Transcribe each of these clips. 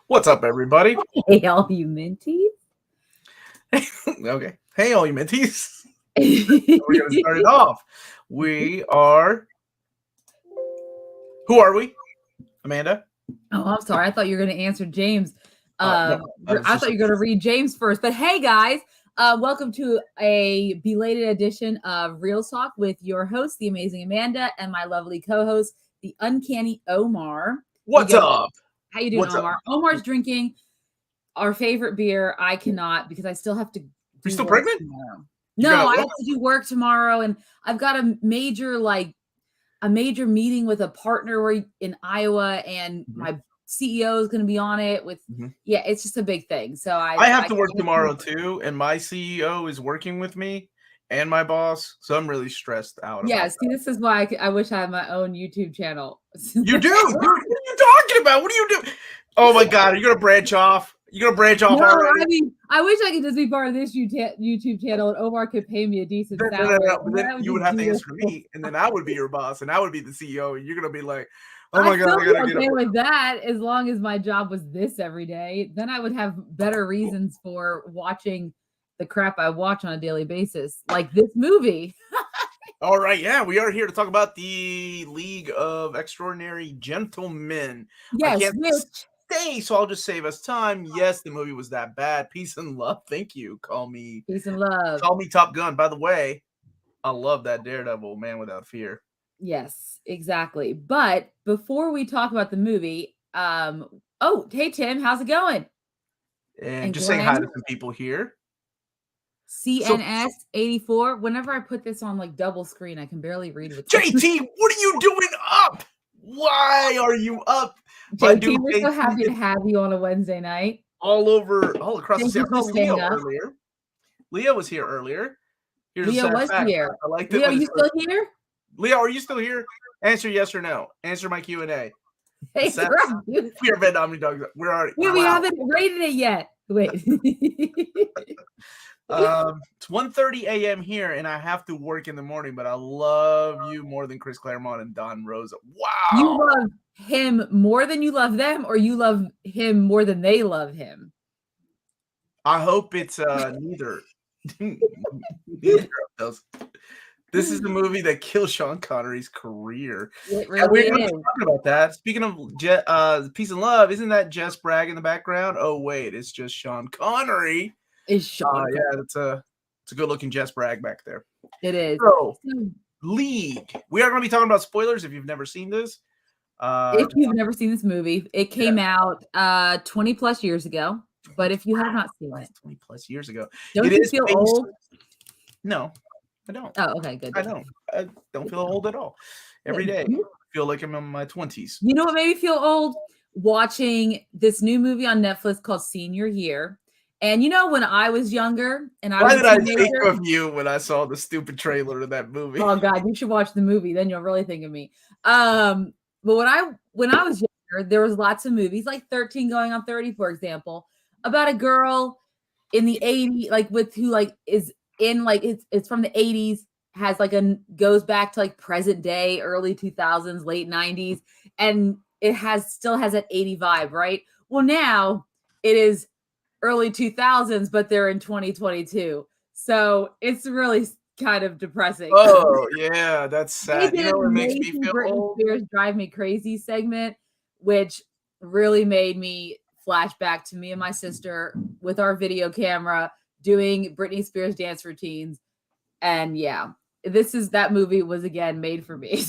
What's up, everybody? Hey, all you minties. Okay. Hey, all you minties. We're going to start it off. We are. Who are we? Amanda? Oh, I'm sorry. I thought you were going to answer James. No, I thought you were going to read James first. But hey, guys, welcome to a belated edition of Reelz Talk with your host, the amazing Amanda, and my lovely co-host, the uncanny Omar. What's up? How you doing, What's Omar? up? Omar's drinking our favorite beer. I cannot because I still have to do You're still work pregnant? tomorrow. You No, gotta I work? have to do work tomorrow, and I've got a major meeting with a partner in Iowa, and my CEO is going to be on it with. Yeah, it's just a big thing. So I have to work tomorrow too, and my CEO is working with me and my boss, so I'm really stressed out. Yeah, see, this is why I wish I had my own YouTube channel. You do? What are you talking about? What are you doing? Oh my God, are you going to branch off? You're going to branch off already? I mean, I wish I could just be part of this YouTube channel and Omar could pay me a decent salary. No. Then you would have to answer me, and then I would be your boss, and I would be the CEO, and you're going to be like, oh my God, I got to get okay with that as long as my job was this every day. Then I would have better reasons for watching the crap I watch on a daily basis, like this movie. All right, yeah, we are here to talk about the League of Extraordinary Gentlemen. Yes, I can't stay, so I'll just save us time. Yes, the movie was that bad. Peace and love. Thank you. Call me peace and love. Call me Top Gun. By the way, I love that Daredevil, Man Without Fear. Yes, exactly. But before we talk about the movie, oh, hey Tim, how's it going? And just saying hi to some people here. CNS 84. Whenever I put this on like double screen, I can barely read with JT, what are you doing up? Why are you up? JT, we're so happy to have you on a Wednesday night. All across the city. Leah was here earlier. Leah was here. I like Leah, are you still here? Leah, are you still here? Answer yes or no. Answer my Q&A. Hey, we are Red Omni Dogs. We haven't rated it yet. Wait. It's 1:30 a.m. here, and I have to work in the morning, but I love you more than Chris Claremont and Don Rosa. Wow. You love him more than you love them, or you love him more than they love him? I hope it's neither. Neither of those. This is the movie that killed Sean Connery's career. It really we're going to talk about that. Speaking of peace and love, isn't that Jess Bragg in the background? Oh wait, it's just Sean Connery. Is Sean? Yeah, it's a good looking Jess Bragg back there. It is. So, League. We are going to be talking about spoilers if you've never seen this. If you've never seen this movie, it came out 20 plus years ago. But if you have not seen it, 20 plus years ago, don't you feel old? No, I don't. Oh, okay, good. I don't feel old at all. Every day, I feel like I'm in my 20s. You know what made me feel old? Watching this new movie on Netflix called Senior Year. And you know, when I was younger, and why did I think of you when I saw the stupid trailer of that movie? Oh God, you should watch the movie. Then you'll really think of me. But when I was younger, there was lots of movies, like 13 Going on 30, for example, about a girl in the 80s, who is in it's from the 80s, has goes back to present day, early 2000s, late 90s, and it still has that 80 vibe, right? Well, now it is early 2000s, but they're in 2022. So it's really kind of depressing. Oh, yeah, that's sad. You know what makes me feel old? Spears Drive Me Crazy segment, which really made me flash back to me and my sister with our video camera doing Britney Spears dance routines. And yeah, that movie was again made for me.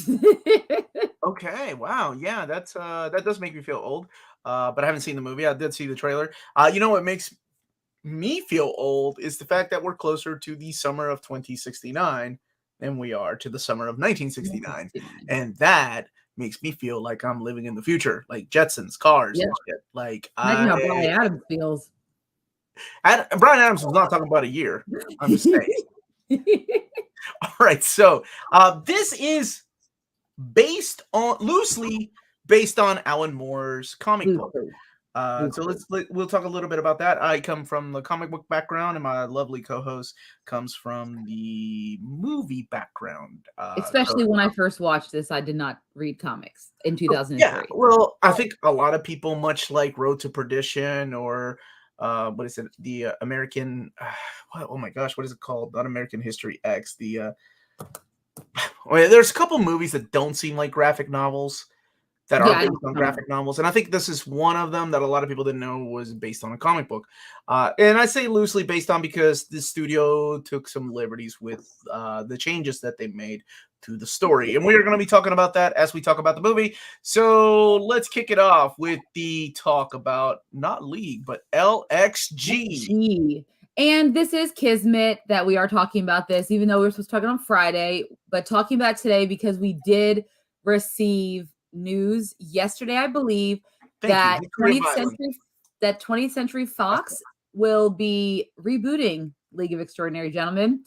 Okay, wow. Yeah, that does make me feel old. But I haven't seen the movie. I did see the trailer. You know what makes me feel old is the fact that we're closer to the summer of 2069 than we are to the summer of 1969. And that makes me feel like I'm living in the future, like Jetsons, cars, and shit. Like how Bryan Adams feels. Bryan Adams was not talking about a year. I'm just saying. All right, so this is loosely based on Alan Moore's comic book. So we'll talk a little bit about that. I come from the comic book background, and my lovely co-host comes from the movie background. Especially when I first watched this, I did not read comics in Yeah, 2003. well, I think a lot of people, much like Road to Perdition or what is it, the American, oh my gosh, what is it called? Not American History X. Well, there's a couple movies that don't seem like graphic novels that are Yeah, I know based what on you're talking graphic novels, and I think this is one of them that a lot of people didn't know was based on a comic book. And I say loosely based on because the studio took some liberties with the changes that they made to the story, and we are going to be talking about that as we talk about the movie. So let's kick it off with the talk about not League but about. LXG. Gee. And this is Kismet that we are talking about this, even though we were supposed to talk it on Friday, but talking about today because we did receive news yesterday, I believe, Thank you. that Victory of Island. 20th Century That's Fox will be rebooting League of Extraordinary Gentlemen.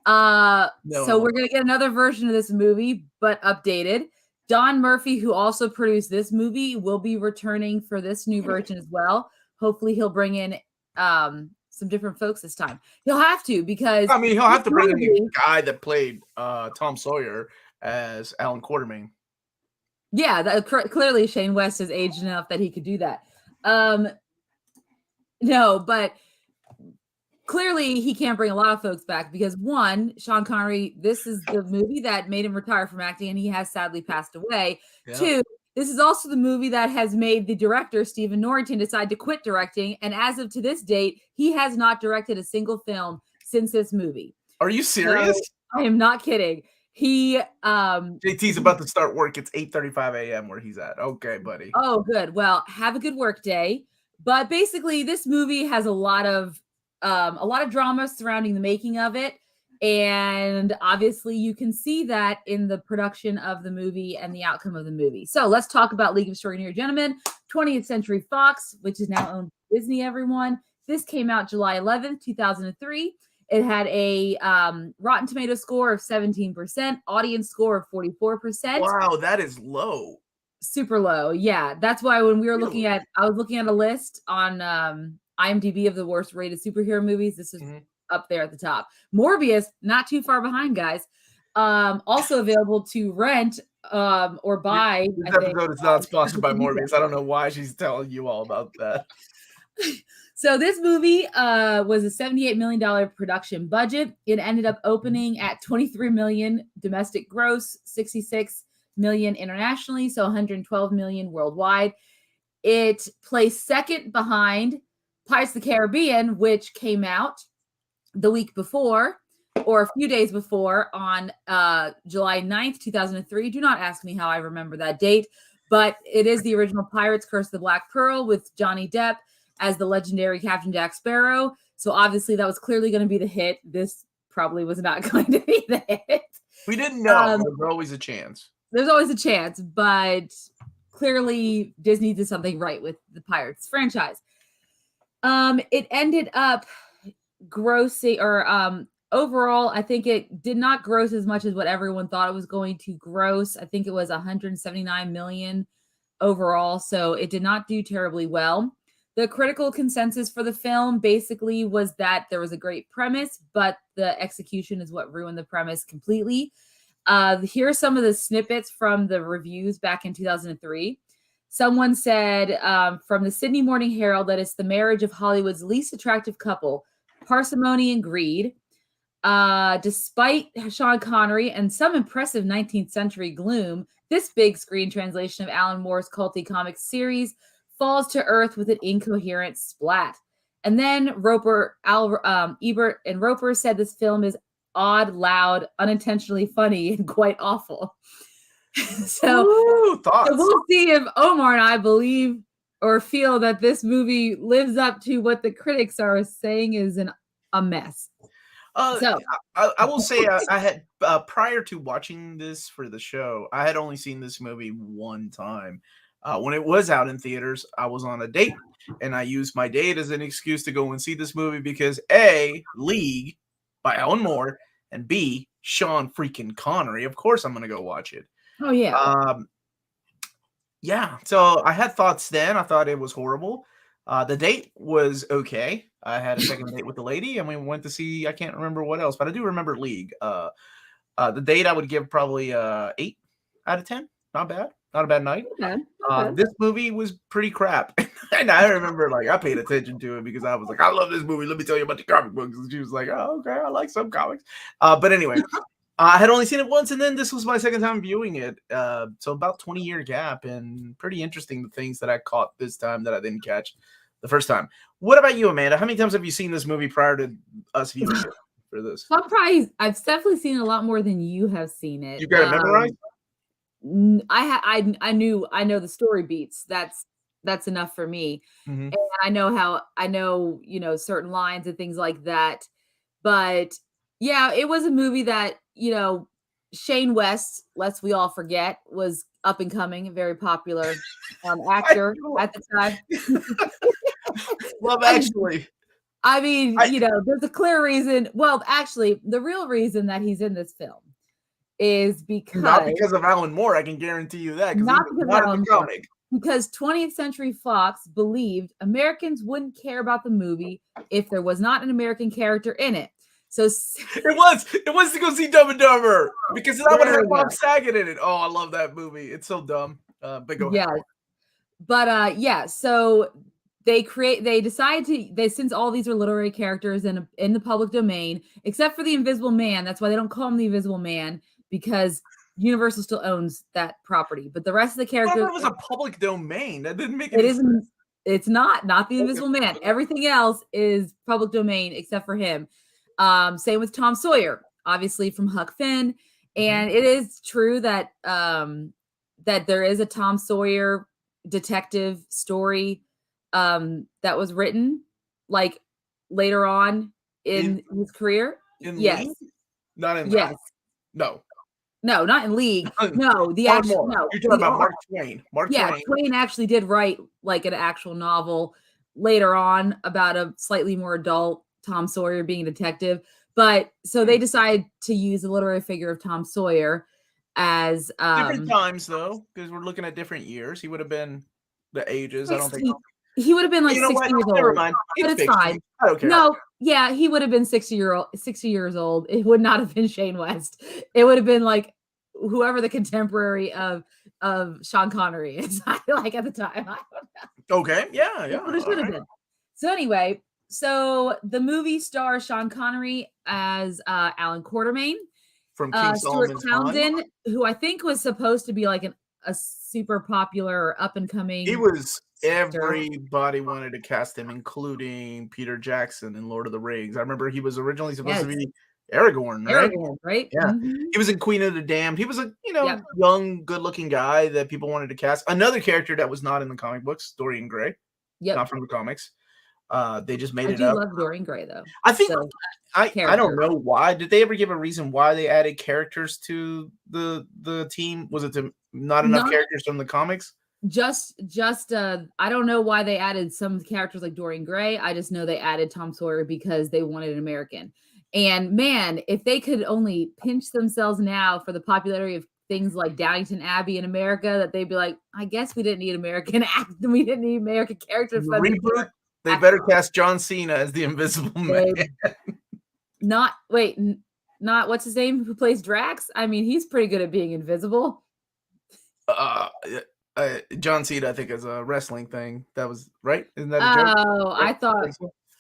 So no. we're gonna get another version of this movie, but updated. Don Murphy, who also produced this movie, will be returning for this new version as well. Hopefully, he'll bring in some different folks this time. He'll have to because I mean, he'll this have to bring in the movie, guy that played Tom Sawyer as Alan Quartermain. yeah, clearly Shane West is aged enough that he could do that. No, but clearly he can't bring a lot of folks back because one, Sean Connery, this is the movie that made him retire from acting, and he has sadly passed away. Yeah. Two, this is also the movie that has made the director Stephen Norrington decide to quit directing, and as of to this date, he has not directed a single film since this movie. Are you serious? So, I am not kidding. He JT's about to start work. It's 8:35 a.m. where he's at. Okay, buddy. Oh, good. Well, have a good work day. But basically, this movie has a lot of drama surrounding the making of it. And obviously, you can see that in the production of the movie and the outcome of the movie. So let's talk about League of Extraordinary Gentlemen, 20th Century Fox, which is now owned by Disney, everyone. This came out July 11th, 2003. It had a Rotten Tomato score of 17%, audience score of 44%. Wow, that is low. Super low. Yeah. That's why when we were Really? I was looking at a list on IMDb of the worst rated superhero movies. This is up there at the top. Morbius, not too far behind, guys. Also available to rent or buy. This episode is not sponsored by Morbius. I don't know why she's telling you all about that. So this movie was a $78 million production budget. It ended up opening at 23 million domestic gross, 66 million internationally, so 112 million worldwide. It placed second behind Pirates of the Caribbean, which came out the week before or a few days before on July 9th, 2003. Do not ask me how I remember that date, but it is the original Pirates Curse of the Black Pearl with Johnny Depp as the legendary Captain Jack Sparrow. So obviously that was clearly going to be the hit. This probably was not going to be the hit. We didn't know. There's always a chance. There's always a chance, but clearly Disney did something right with the Pirates franchise. It ended up grossing, or overall, I think it did not gross as much as what everyone thought it was going to gross. I think it was 179 million overall, so it did not do terribly well. The critical consensus for the film basically was that there was a great premise, but the execution is what ruined the premise completely. Here are some of the snippets from the reviews back in 2003. Someone said from the Sydney Morning Herald that it's the marriage of Hollywood's least attractive couple, parsimony and greed. Despite Sean Connery and some impressive 19th century gloom, this big screen translation of Alan Moore's culty comic series falls to earth with an incoherent splat. And then Ebert and Roper said this film is odd, loud, unintentionally funny, and quite awful. So we'll see if Omar and I believe or feel that this movie lives up to what the critics are saying is a mess. So I will say I had prior to watching this for the show, I had only seen this movie one time. When it was out in theaters, I was on a date, and I used my date as an excuse to go and see this movie because A, League by Alan Moore, and B, Sean freaking Connery. Of course, I'm going to go watch it. Oh, yeah. Yeah, so I had thoughts then. I thought it was horrible. The date was okay. I had a second date with the lady, and we went to see, I can't remember what else, but I do remember League. The Date I would give probably 8 out of 10. Not bad. Not a bad night. Okay, not bad. This movie was pretty crap. And I remember like I paid attention to it because I was like, I love this movie. Let me tell you about the comic books. And she was like, oh, okay, I like some comics. But anyway, I had only seen it once, and then this was my second time viewing it. So about 20-year gap, and pretty interesting the things that I caught this time that I didn't catch the first time. What about you, Amanda? How many times have you seen this movie prior to us viewing it for this? I've definitely seen it a lot more than you have seen it. You got it memorized? I know the story beats. That's enough for me. Mm-hmm. And I know, you know, certain lines and things like that. But yeah, it was a movie that, you know, Shane West, lest we all forget, was up and coming, a very popular actor at the time. Love Actually. I mean, you know, there's a clear reason. Well, actually, the real reason that he's in this film is because not because of Alan Moore. I can guarantee you that. Not because of Alan Moore. Comic. Because 20th Century Fox believed Americans wouldn't care about the movie if there was not an American character in it. So it was to go see Dumb and Dumber because that would have Bob Saget in it. Oh, I love that movie. It's so dumb. But go ahead. But yeah, so they decide to since all these are literary characters in the public domain, except for the Invisible Man. That's why they don't call him the Invisible Man, because Universal still owns that property. But the rest of the characters, it was a public domain. That didn't make it isn't. It's not the Invisible Man. Everything else is public domain except for him. Same with Tom Sawyer, obviously from Huck Finn. And it is true that that there is a Tom Sawyer detective story that was written like later on in his career. Yes. League? Not in yes. No, not in League. No, the actual no. You're talking about Mark Twain. Twain actually did write like an actual novel later on about a slightly more adult Tom Sawyer being a detective. But so they decided to use the literary figure of Tom Sawyer as different times though, because we're looking at different years. He would have been the ages. I don't think he would have been like 60 years old. Never mind. But it's fine. I don't care. No, yeah, he would have been 60 years old. It would not have been Shane West. It would have been like whoever the contemporary of Sean Connery is, like at the time. I don't know. Okay, yeah. It should have been. So anyway, so the movie stars Sean Connery as Alan Quartermain, from King Stuart Solomon's Townsend, who I think was supposed to be like a super popular or up and coming. He was. Everybody wanted to cast him, including Peter Jackson in Lord of the Rings. I remember he was originally supposed to be Aragorn, right? Aragorn, right? Yeah. He was in Queen of the Damned. He was a, young, good-looking guy that people wanted to cast. Another character that was not in the comic books, Dorian Gray. Yep. Not from the comics. They just made it up. I love Dorian Gray, though. I think I don't know why. Did they ever give a reason why they added characters to the team? Was it not enough characters from the comics? Just I don't know why they added some characters like Dorian Gray. I just know they added Tom Sawyer because they wanted an American. And man, if they could only pinch themselves now for the popularity of things like Downton Abbey in America, that they'd be like, I guess we didn't need American we didn't need American characters. Reboot. They better cast John Cena as the Invisible Man. Not what's his name who plays Drax? I mean, he's pretty good at being invisible. John Cena, I think, is a wrestling thing. That was right. Isn't that a joke? Oh, I thought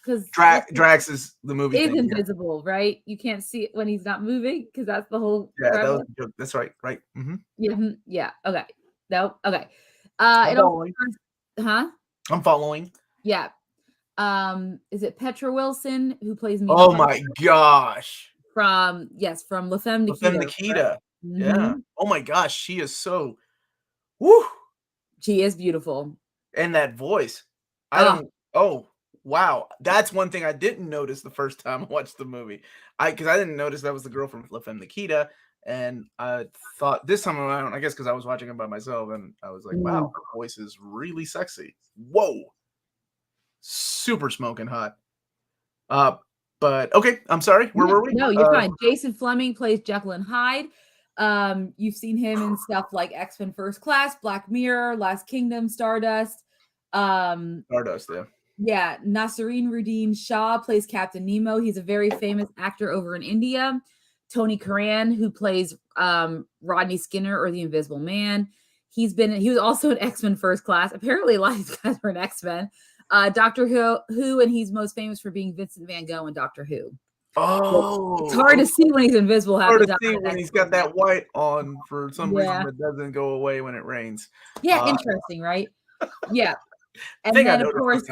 because Drax is the movie. Is invisible, right? You can't see it when he's not moving because that's the whole. Yeah, that was a joke. That's right. Right. Mm-hmm. Yeah. Okay. No. Okay. I'm following. Yeah. Is it Petra Wilson who plays me? Oh my gosh. From La Femme Nikita. Yeah. Oh my gosh, she is so. Woo. She is beautiful. And that voice. Oh, wow. That's one thing I didn't notice the first time I watched the movie. Because I didn't notice that was the girl from La Femme Nikita. And I thought this time around, I guess because I was watching it by myself, and I was like, wow, her voice is really sexy. Whoa. Super smoking hot. But okay, I'm sorry. Where were we? No, you're fine. Jason Fleming plays Jekyll and Hyde. You've seen him in stuff like X-Men First Class, Black Mirror, Last Kingdom, Stardust. Stardust, yeah. Yeah, Nasreen Ruddin Shah plays Captain Nemo. He's a very famous actor over in India. Tony Curran, who plays Rodney Skinner or the Invisible Man. He was also in X-Men First Class. Apparently, a lot of these guys were in X-Men. Doctor Who, and he's most famous for being Vincent Van Gogh in Doctor Who. It's hard to see when he's invisible. Hard to see when he's got that white on for some reason that doesn't go away when it rains. Yeah, interesting, right? Yeah, and then of course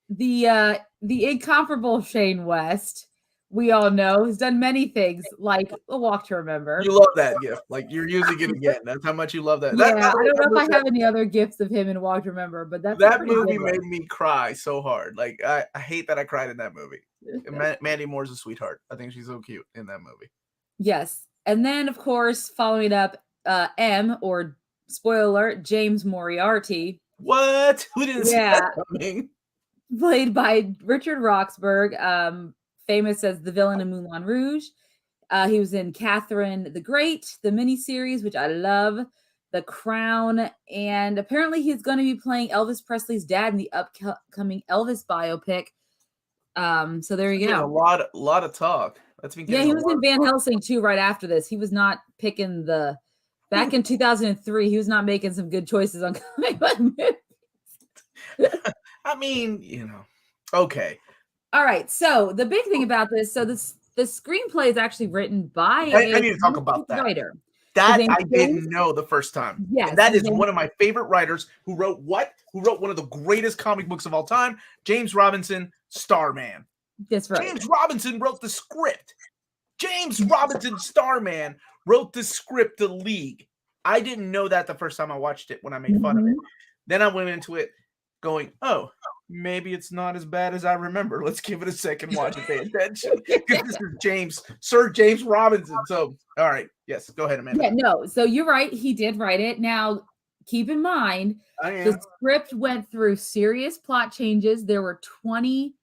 the incomparable Shane West, we all know, has done many things like A Walk to Remember. You love that gift, like you're using it again. That's how much you love that. Yeah, I don't know if I have any other gifts of him in A Walk to Remember, but that movie made me cry so hard. Like I hate that I cried in that movie. Mandy Moore's a sweetheart. I think she's so cute in that movie. Yes, and then of course following up, M, or spoiler alert, James Moriarty. What? Who didn't see that coming? Played by Richard Roxburgh, famous as the villain in Moulin Rouge. He was in Catherine the Great, the miniseries, which I love, The Crown, and apparently he's going to be playing Elvis Presley's dad in the upcoming Elvis biopic. So there you go. A lot of talk. That's been he was in Van Helsing too. Right after this, he was not picking the. Back in 2003, he was not making some good choices on comic book movies. I mean, okay. All right. So the big thing about this, the screenplay is actually written by I need to talk about that. Writer. That I didn't know the first time. Yes, and that is one of my favorite writers who wrote what? Who wrote one of the greatest comic books of all time? James Robinson, Starman. That's right. James Robinson wrote the script. James Robinson, Starman, wrote the script to League. I didn't know that the first time I watched it when I made fun of it. Then I went into it going, oh, maybe it's not as bad as I remember. Let's give it a second watch and pay attention. Because this is Sir James Robinson. So, all right. Yes, go ahead, Amanda. Yeah, no. So you're right. He did write it. Now, keep in mind, the script went through serious plot changes. There were 20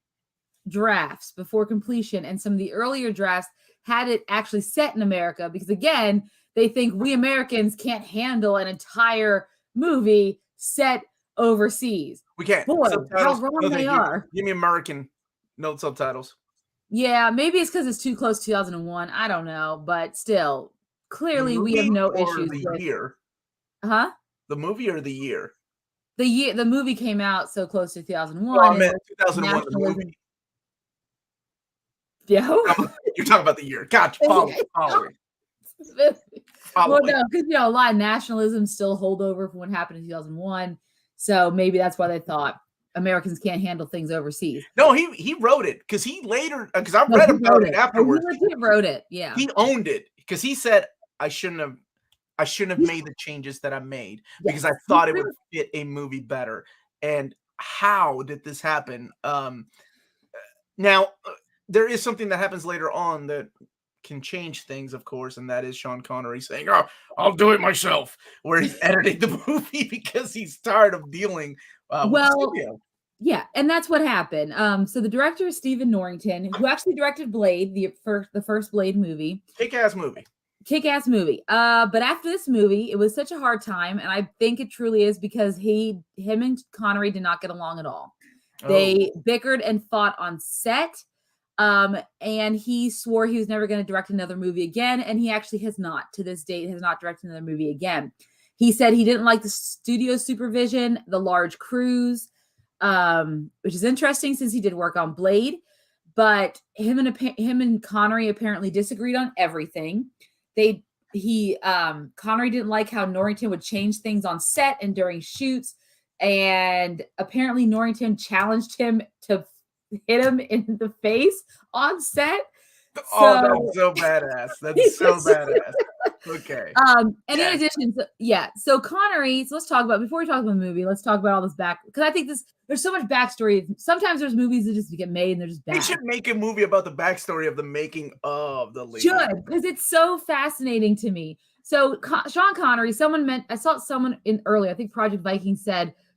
drafts before completion, and some of the earlier drafts had it actually set in America because, again, they think we Americans can't handle an entire movie set overseas. We can't. Boy, how wrong they are. Give me American, no subtitles. Yeah, maybe it's because it's too close to 2001. I don't know, but still, clearly we have no issues with the year. Huh? The movie or the year? The movie came out so close to 2001. Well, I meant 2001, the movie. Yeah. You're talking about the year. Gotcha. Following. Well, no, because a lot of nationalism still hold over from what happened in 2001. So maybe that's why they thought Americans can't handle things overseas. No, he wrote it because he later I read about it afterwards. He wrote it. Yeah, he owned it because he said I shouldn't have made the changes that I made because I thought it would fit a movie better. And how did this happen? Now there is something that happens later on that can change things, of course, and that is Sean Connery saying, "Oh, I'll do it myself," where he's editing the movie because he's tired of dealing with the studio. Yeah, and that's what happened. So the director is Stephen Norrington, who actually directed Blade, the first Blade movie. Kick-ass movie. But after this movie, it was such a hard time, and I think it truly is because him and Connery did not get along at all. They bickered and fought on set. And he swore he was never going to direct another movie again. And he actually has not, to this date, has not directed another movie again. He said he didn't like the studio supervision, the large crews, which is interesting since he did work on Blade. But him and Connery apparently disagreed on everything. Connery didn't like how Norrington would change things on set and during shoots. And apparently Norrington challenged him to hit him in the face on set. That's so badass. That's so badass. Okay. And in addition, so Connery, so let's talk about, before we talk about the movie, let's talk about all this because I think there's so much backstory. Sometimes there's movies that just get made and they're just bad. We should make a movie about the backstory of the making of the League. Should, because it's so fascinating to me. So Sean Connery, I saw someone in earlier, I think Project Viking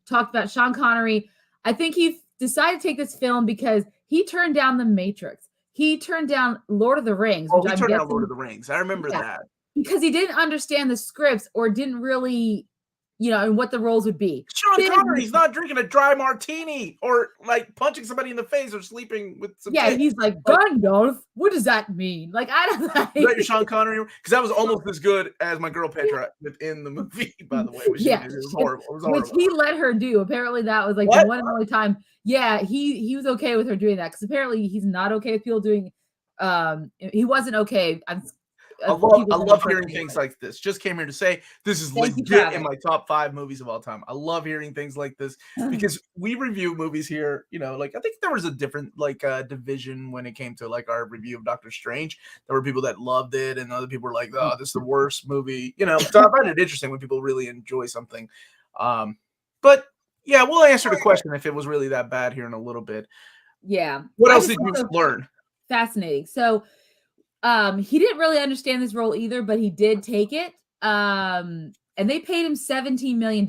talked about Sean Connery. I think he decided to take this film because he turned down The Matrix. He turned down Lord of the Rings. He turned down Lord of the Rings. I remember that. Because he didn't understand the scripts or didn't really and what the roles would be. Sean Connery's not drinking a dry martini or like punching somebody in the face or sleeping with some. Yeah, kids. he's like, Gandalf. What does that mean? Like, I don't know. Is that your Sean Connery? Because that was almost as good as my girl Petra within the movie. By the way, Yeah, it was horrible. It was which horrible. he let her do. Apparently, that was like What? the one and only time. Yeah, he was okay with her doing that because apparently he's not okay with people doing. He wasn't okay. I love hearing things like this. Just came here to say this is legit in my top 5 movies of all time. I love hearing things like this because we review movies here. Like I think there was a different division when it came to like our review of Doctor Strange. There were people that loved it, and other people were like, "Oh, this is the worst movie." So I find it interesting when people really enjoy something. But yeah, we'll answer the question if it was really that bad here in a little bit. Yeah. What else did you learn? Fascinating. So. He didn't really understand this role either, but he did take it. And they paid him $17 million.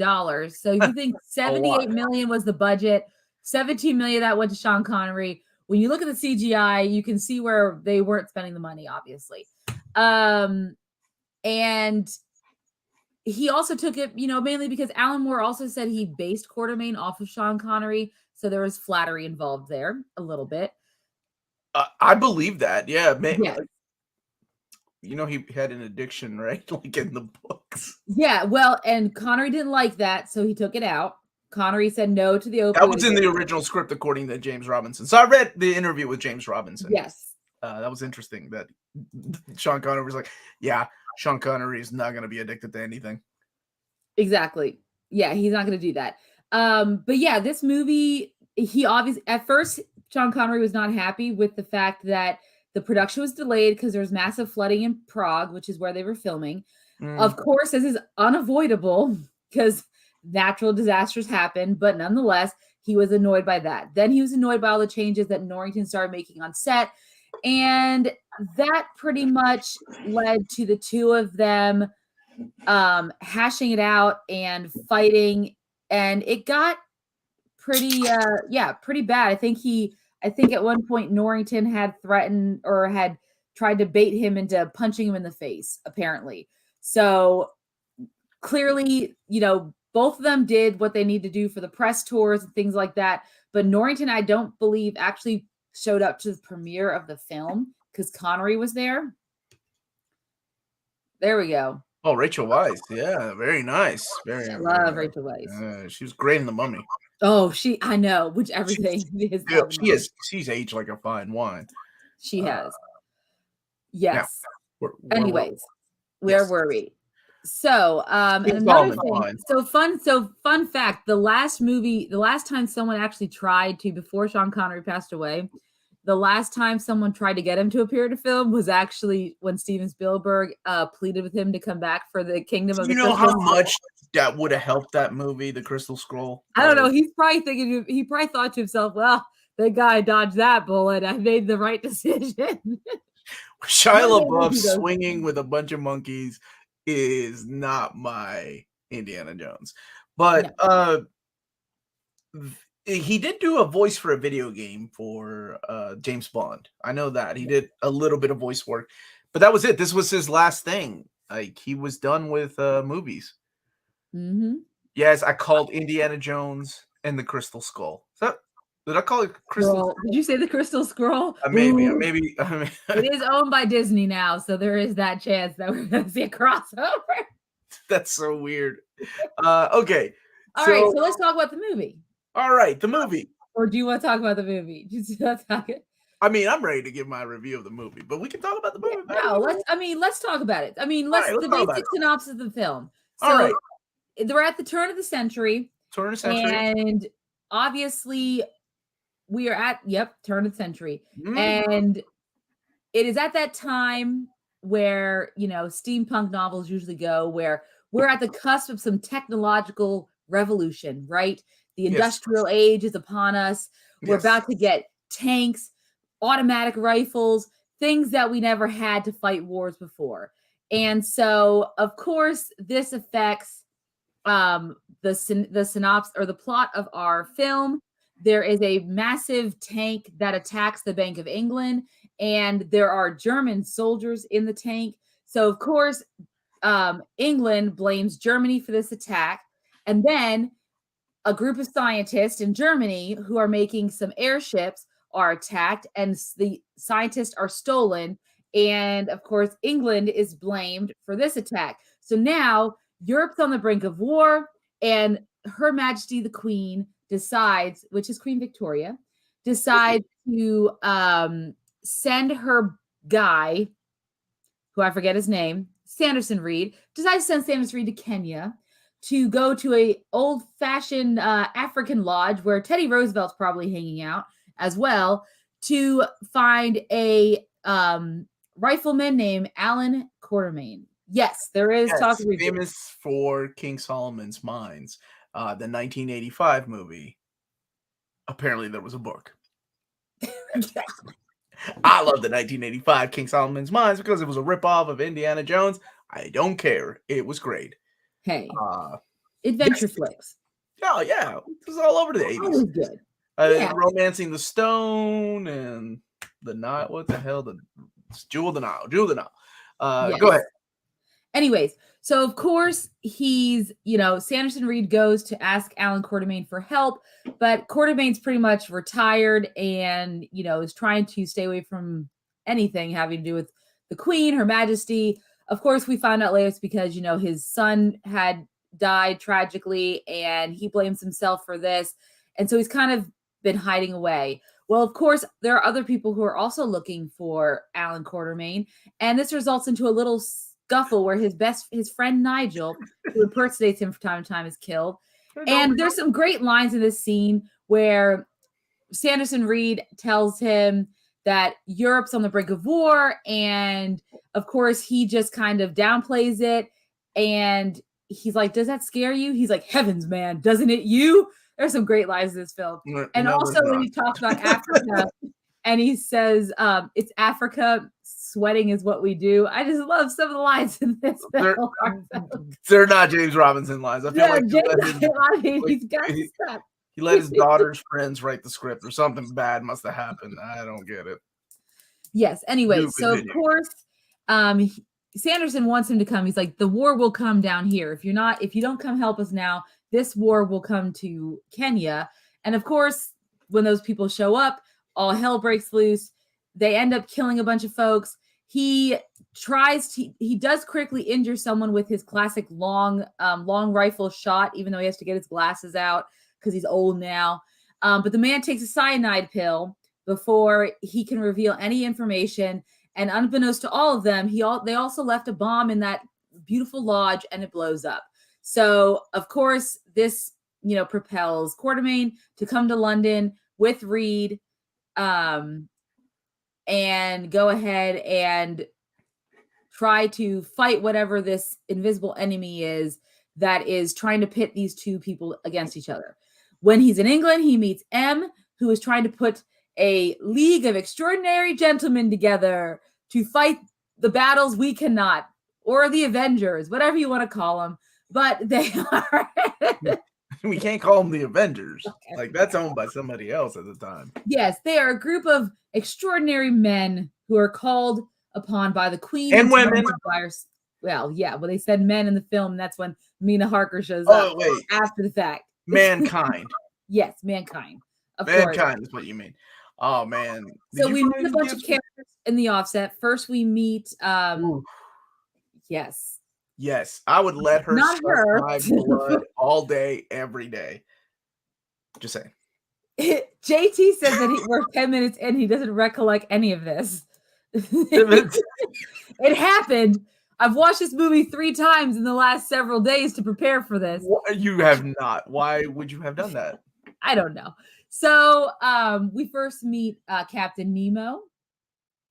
So if you think $78 million was the budget, $17 million that went to Sean Connery. When you look at the CGI, you can see where they weren't spending the money, obviously. And he also took it, mainly because Alan Moore also said he based Quartermain off of Sean Connery. So there was flattery involved there a little bit. I believe that. Yeah. Yeah. He had an addiction, right? Like in the books. Yeah, well, and Connery didn't like that, so he took it out. Connery said no to the opioid. That was in the original script, according to James Robinson. So I read the interview with James Robinson. Yes. That was interesting that Sean Connery was like, yeah, Sean Connery is not going to be addicted to anything. Exactly. Yeah, he's not going to do that. But yeah, this movie, at first, Sean Connery was not happy with the fact that the production was delayed because there was massive flooding in Prague, which is where they were filming. Of course, this is unavoidable because natural disasters happen, but nonetheless, he was annoyed by that. Then he was annoyed by all the changes that Norrington started making on set. And that pretty much led to the two of them hashing it out and fighting. And it got pretty bad. I think at one point Norrington had threatened or had tried to bait him into punching him in the face, apparently. So clearly, both of them did what they need to do for the press tours and things like that. But Norrington, I don't believe, actually showed up to the premiere of the film because Connery was there. There we go. Oh, Rachel Weisz. Yeah, very nice. I love Rachel Weisz. She was great in The Mummy. Oh, I know, which everything is. She's aged like a fine wine. She has. Yes. Now, anyways, where were we? So, and another thing. So fun fact, the last time someone actually tried to, before Sean Connery passed away, the last time someone tried to get him to appear in a film was actually when Steven Spielberg pleaded with him to come back for the Kingdom of the Crystal Scroll. You know how much that would have helped that movie, The Crystal Scroll? I don't know. He probably thought to himself, well, the guy dodged that bullet. I made the right decision. Shia LaBeouf swinging with a bunch of monkeys is not my Indiana Jones. But he did do a voice for a video game for James Bond. I know that. He did a little bit of voice work. But that was it. This was his last thing. Like, he was done with movies. Mm-hmm. Yes, I called Indiana Jones and the Crystal Skull. Did I call it Crystal? Did you say the Crystal Scroll? Maybe. It is owned by Disney now, so there is that chance that we're going to see a crossover. That's so weird. Okay. All right, so let's talk about the movie. All right, the movie. Or do you want to talk about the movie? I mean, I'm ready to give my review of the movie, but we can talk about the movie. No, let's talk about it. The basic synopsis of the film. So they're at the turn of the century. And obviously we are at, turn of the century. And it is at that time where, steampunk novels usually go, where we're at the cusp of some technological revolution, right? The industrial age is upon us. We're about to get tanks, automatic rifles, things that we never had to fight wars before. And so, of course, this affects the synopsis or the plot of our film. There is a massive tank that attacks the Bank of England, and there are German soldiers in the tank. So, of course, England blames Germany for this attack. And then a group of scientists in Germany who are making some airships are attacked, and the scientists are stolen. And of course, England is blamed for this attack. So now Europe's on the brink of war, and Her Majesty the Queen decides, which is Queen Victoria, decides to send her guy, who I forget his name, Sanderson Reed, decides to send Sanderson Reed to Kenya to go to a old-fashioned African lodge where Teddy Roosevelt's probably hanging out as well, to find a rifleman named Alan Quartermain. Yes, there is talk of famous for King Solomon's Mines, the 1985 movie. Apparently, there was a book. I love the 1985 King Solomon's Mines because it was a ripoff of Indiana Jones. I don't care. It was great. Hey, adventure flicks. Oh, yeah. It was all over the 80s. Always good. Romancing the Stone and the Nile. What the hell? Jewel of the Nile. Jewel of the Nile. Yes. Go ahead. Anyways, so of course he's, Sanderson Reed goes to ask Alan Quartermain for help, but Quartermain's pretty much retired and, is trying to stay away from anything having to do with the Queen, Her Majesty. Of course, we found out later it's because, his son had died tragically and he blames himself for this. And so he's kind of been hiding away. Well, of course, there are other people who are also looking for Alan Quartermain, and this results into a little scuffle where his friend Nigel, who impersonates him from time to time, is killed. And there's some great lines in this scene where Sanderson Reed tells him that Europe's on the brink of war, and of course he just kind of downplays it, and he's like, does that scare you? He's like, heavens, man, doesn't it you? There's some great lines in this film. And also when he talks about Africa and he says, it's Africa, sweating is what we do. I just love some of the lines in this film. They're not James Robinson lines. I feel like he let his daughter's friends write the script, or something bad must have happened. I don't get it. Yes. Anyway, so of course, Sanderson wants him to come. He's like, the war will come down here. If you don't come help us now, this war will come to Kenya. And of course, when those people show up, all hell breaks loose. They end up killing a bunch of folks. He does critically injure someone with his classic long rifle shot, even though he has to get his glasses out because he's old now. But the man takes a cyanide pill before he can reveal any information. And unbeknownst to all of them, they also left a bomb in that beautiful lodge, and it blows up. So, of course, this, propels Quartermain to come to London with Reed and go ahead and try to fight whatever this invisible enemy is that is trying to pit these two people against each other. When he's in England, he meets M, who is trying to put a league of extraordinary gentlemen together to fight the battles we cannot, or the Avengers, whatever you want to call them. But they are. We can't call them the Avengers. Like, that's owned by somebody else at the time. Yes, they are a group of extraordinary men who are called upon by the Queen and women. Well, they said men in the film. And that's when Mina Harker shows up after the fact. Mankind. Yes, mankind. Mankind is what you mean. Oh man. So we meet a bunch of characters in the offset. First, we meet. Yes, I would let her suck my blood all day, every day. Just saying. JT says that we're 10 minutes in. He doesn't recollect any of this. It happened. I've watched this movie 3 times in the last several days to prepare for this. You have not. Why would you have done that? I don't know. So we first meet Captain Nemo,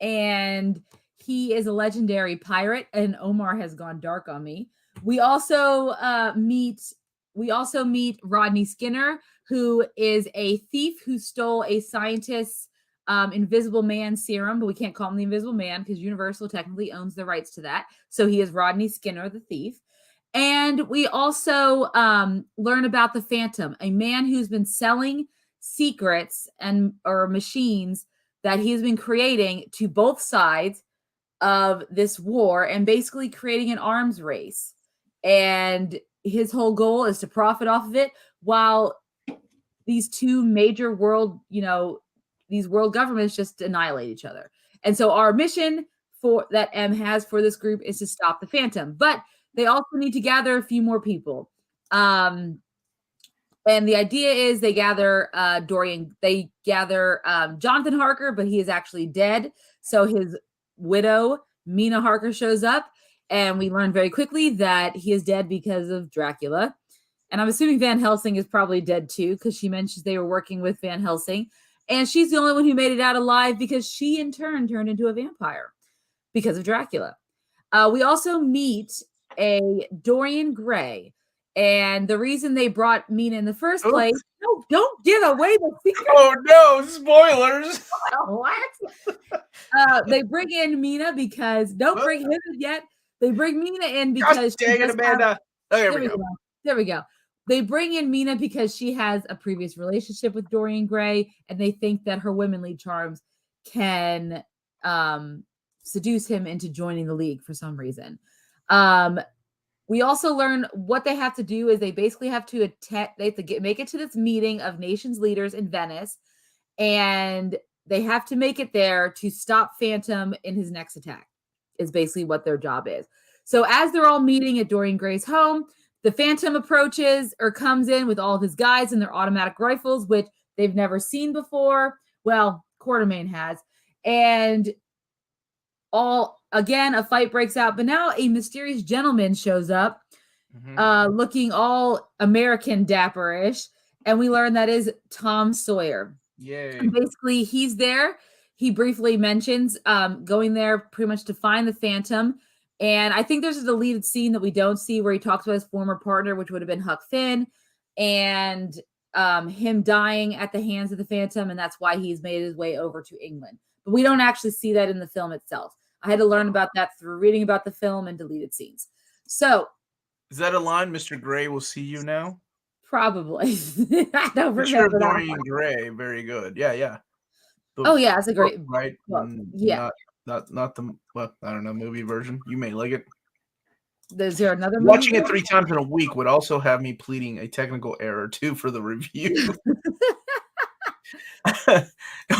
and he is a legendary pirate, and Omar has gone dark on me. We also meet Rodney Skinner, who is a thief who stole a scientist's Invisible Man serum, but we can't call him the Invisible Man because Universal technically owns the rights to that. So he is Rodney Skinner, the thief. And we also learn about the Phantom, a man who's been selling secrets or machines that he's been creating to both sides of this war, and basically creating an arms race. And his whole goal is to profit off of it, while these two major world, these world governments just annihilate each other. And so our mission for that M has for this group is to stop the Phantom, but they also need to gather a few more people. And the idea is they gather Jonathan Harker, but he is actually dead. So his widow, Mina Harker, shows up, and we learn very quickly that he is dead because of Dracula. And I'm assuming Van Helsing is probably dead too, because she mentions they were working with Van Helsing. And she's the only one who made it out alive because she in turn turned into a vampire because of Dracula. We also meet a Dorian Gray. And the reason they brought Mina in the first place, no, don't give away the secret. Oh no, spoilers. What? They bring in Mina because don't bring him in yet. They bring Mina in because dang it, Amanda. There we go. There we go. They bring in Mina because she has a previous relationship with Dorian Gray, and they think that her womanly charms can seduce him into joining the League for some reason. We also learn what they have to do is they basically have to make it to this meeting of nations leaders in Venice, and they have to make it there to stop Phantom in his next attack, is basically what their job is. So as they're all meeting at Dorian Gray's home, the Phantom approaches or comes in with all of his guys and their automatic rifles, which they've never seen before. Well, Quartermain has. And a fight breaks out, but now a mysterious gentleman shows up, looking all American dapperish, and we learn that is Tom Sawyer. Yay. And basically, he's there. He briefly mentions going there pretty much to find the Phantom. And I think there's a deleted scene that we don't see where he talks about his former partner, which would have been Huck Finn, and him dying at the hands of the Phantom, and that's why he's made his way over to England. But we don't actually see that in the film itself. I had to learn about that through reading about the film and deleted scenes. So, is that a line? Mr. Gray will see you now? Probably. I don't remember sure that. Dorian Gray, very good. Yeah. It's a great right. Yeah. Not the I don't know, movie version. You may like it. Is there another movie? Watching it 3 times in a week would also have me pleading a technical error too for the review.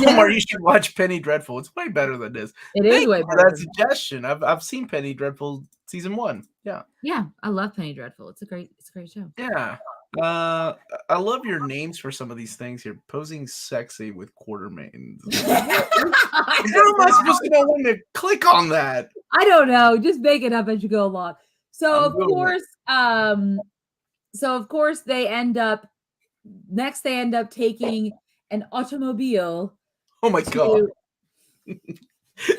Omar, you should watch Penny Dreadful. It's way better than this. It is way better. That suggestion. I've seen Penny Dreadful season 1. Yeah. Yeah, I love Penny Dreadful. It's a great show. Yeah. I love your names for some of these things here. Posing sexy with Quartermain. How am I supposed to know when to click on that? I don't know. Just make it up as you go along. So of course they end up taking an automobile. Oh my god.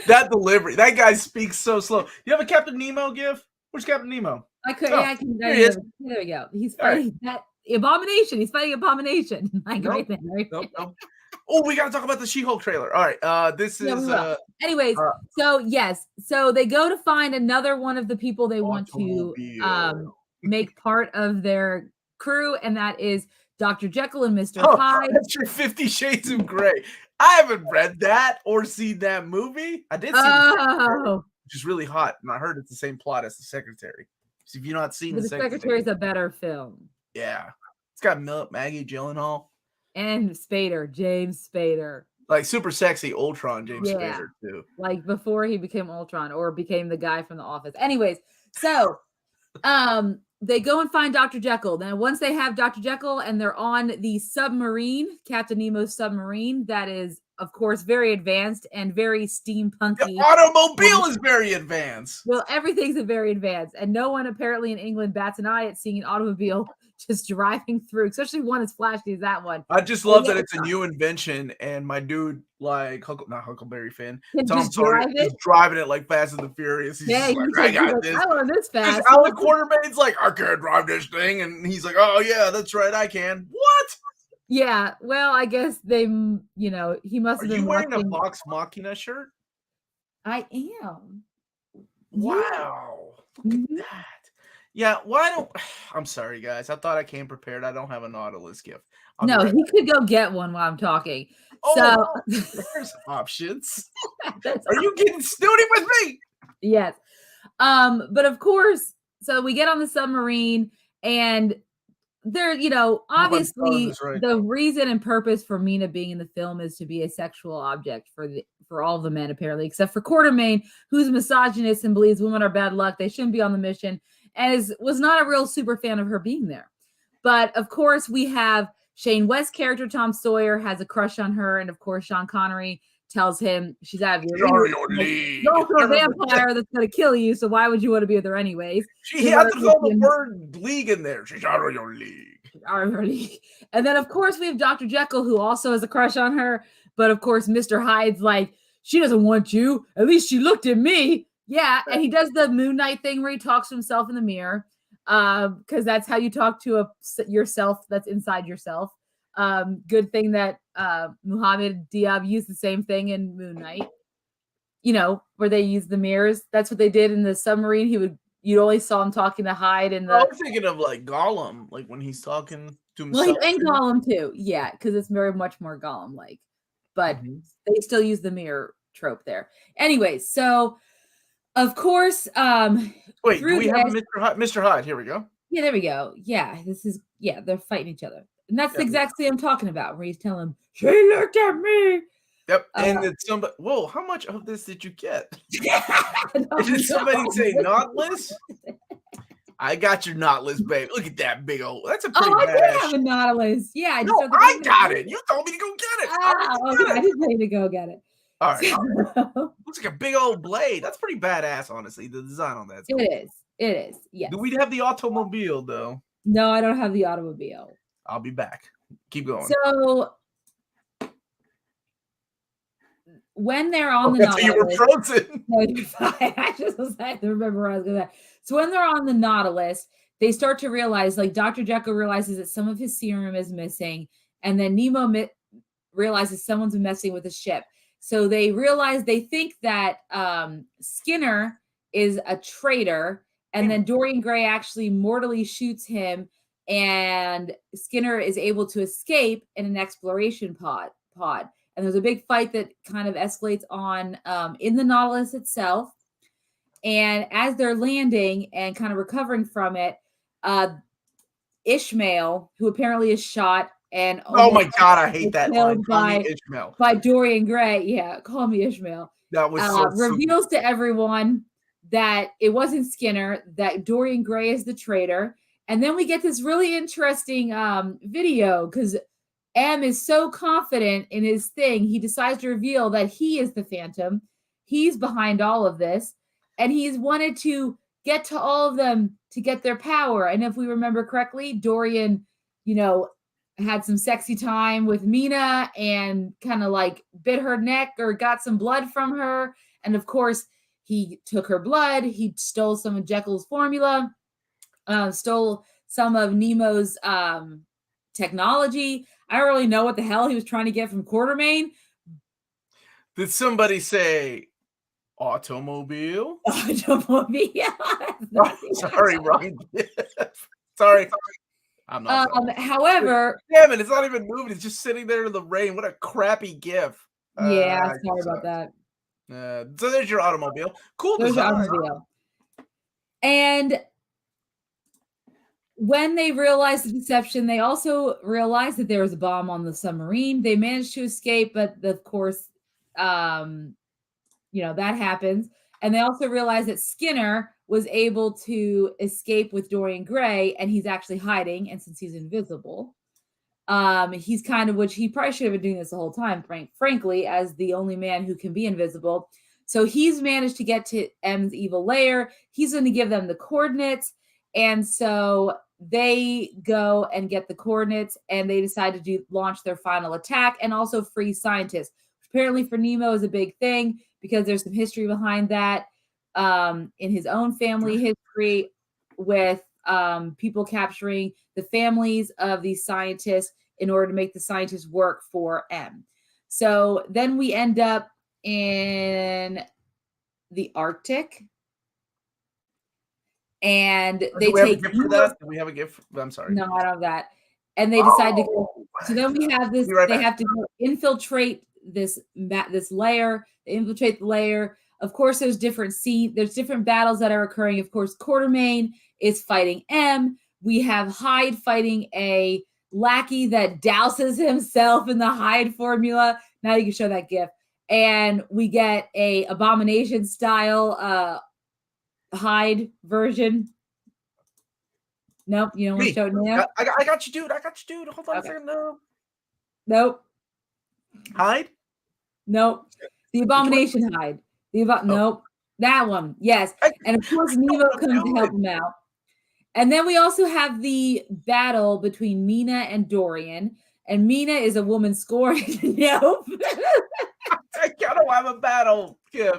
That delivery. That guy speaks so slow. You have a Captain Nemo gif? Where's Captain Nemo? There he is. There we go. He's fighting that Abomination. He's fighting Abomination. Right there. Nope. Oh, we gotta talk about the She-Hulk trailer. All right. This is anyways, so they go to find another one of the people they want to make part of their crew, and that is Dr. Jekyll and Mr. Hyde. That's your 50 Shades of Grey. I haven't read that or seen that movie. I did see it, which is really hot, and I heard it's the same plot as The Secretary. So if you've not seen The Secretary is a better film. Yeah. It's got Maggie Gyllenhaal. And James Spader. Like super sexy Ultron James Spader too. Like before he became Ultron or became the guy from The Office. Anyways, so they go and find Dr. Jekyll. Then once they have Dr. Jekyll and they're on the submarine, Captain Nemo's submarine, that is, of course, very advanced and very steampunky. The automobile is very advanced. Well, everything's very advanced. And no one apparently in England bats an eye at seeing an automobile just driving through, especially one as flashy as that one. I just love that it's a new invention, and my dude, like Huckleberry Finn, Tom Sawyer, is driving it like Fast and the Furious. He's like, I got this. I want this fast. Alan Quartermain's like, I can't drive this thing, and he's like, oh yeah, that's right, I can. What? Yeah, well, I guess they, he must have been. Are you wearing a Vox Machina shirt? I am. Wow, look at that. Yeah, I'm sorry, guys. I thought I came prepared. I don't have a Nautilus gift. No, he could go get one while I'm talking. Oh, there's options. Are you getting snooty with me? Yes. But of course, so we get on the submarine And there, Hope I'm spelling obviously this right. the reason and purpose for Mina being in the film is to be a sexual object for all the men, apparently, except for Quartermain, who's a misogynist and believes women are bad luck. They shouldn't be on the mission, and was not a real super fan of her being there. But of course, we have Shane West's character, Tom Sawyer, has a crush on her, and of course, Sean Connery tells him she's out of your league. You're also a vampire that's going to kill you, so why would you want to be with her anyways? He had to throw the word league in there. She's out of your league. And then, of course, we have Dr. Jekyll, who also has a crush on her. But, of course, Mr. Hyde's like, she doesn't want you. At least she looked at me. Yeah, and he does the Moon Knight thing where he talks to himself in the mirror because that's how you talk to yourself that's inside yourself. Good thing that Muhammad Diab used the same thing in Moon Knight, where they used the mirrors. That's what they did in the submarine. You only saw him talking to Hyde. And I was thinking of like Gollum, like when he's talking to himself. Well, and Gollum too. Yeah, because it's very much more Gollum-like. But they still use the mirror trope there. Anyway, so of course, wait, do we have Mr. Hyde? Here we go. Yeah, there we go. Yeah, they're fighting each other. And that's the exact scene I'm talking about, where he's telling him, she looked at me. Yep. And it's somebody, whoa, how much of this did you get? Did somebody say knotless? I got your knotless, babe. Look at that big old. That's a pretty badass. I did have a knotless. Yeah. I got it. You told me to go get it. I didn't tell you to go get it. All right. Looks like a big old blade. That's pretty badass, honestly. The design on that. Cool. It is. Yes. Do we have the automobile, though? No, I don't have the automobile. I'll be back. Keep going. So when they're on the Nautilus, you were frozen. No, you're fine. I just was I remember where I was going to. So when they're on the Nautilus, they start to realize, like Dr. Jekyll realizes that some of his serum is missing, and then Nemo realizes someone's been messing with the ship. So they think that Skinner is a traitor, and then Dorian Gray actually mortally shoots him, and Skinner is able to escape in an exploration pod. And there's a big fight that kind of escalates on in the Nautilus itself. And as they're landing and kind of recovering from it, Ishmael, who apparently is shot and oh my god, I hate that line. Ishmael by Dorian Gray. Yeah, call me Ishmael. That was reveals to everyone that it wasn't Skinner, that Dorian Gray is the traitor. And then we get this really interesting video because M is so confident in his thing, he decides to reveal that he is the Phantom. He's behind all of this. And he's wanted to get to all of them to get their power. And if we remember correctly, Dorian, had some sexy time with Mina and kind of like bit her neck or got some blood from her. And of course, he took her blood. He stole some of Jekyll's formula, stole some of Nemo's technology. I don't really know what the hell he was trying to get from Quartermain. Did somebody say automobile? Automobile. Sorry, wrong. Sorry. I'm not. However, damn it, it's not even moving. It's just sitting there in the rain. What a crappy gif. Yeah, sorry about that. So there's your automobile. Cool design. Your automobile. And when they realized the deception, they also realized that there was a bomb on the submarine. They managed to escape, but of course, that happens. And they also realized that Skinner was able to escape with Dorian Gray, and he's actually hiding. And since he's invisible, he's kind of, which he probably should have been doing this the whole time, frankly, as the only man who can be invisible. So he's managed to get to M's evil lair. He's going to give them the coordinates. And so they go and get the coordinates, and they decide to launch their final attack and also free scientists. Apparently for Nemo is a big thing because there's some history behind that in his own family history with people capturing the families of these scientists in order to make the scientists work for M. So then we end up in the Arctic. And they take. Do we have a gift? I'm sorry. No, I don't have that. And they decide to go. So then we have this. They have to go infiltrate this layer. They infiltrate the layer. Of course, there's different battles that are occurring. Of course, Quartermain is fighting M, We have Hyde fighting a lackey that douses himself in the Hyde formula. Now you can show that gif. And we get a Abomination style Hyde version. Nope, you don't want to show it now? I got you, dude. I got you, dude. Hold on Okay. a second. No. Nope. Hyde? Nope. The Abomination Hyde. Nope. That one. Yes. And of course, Nemo comes to help him out. And then we also have the battle between Mina and Dorian. And Mina is a woman scorned. Nope. I gotta have a battle. Yeah.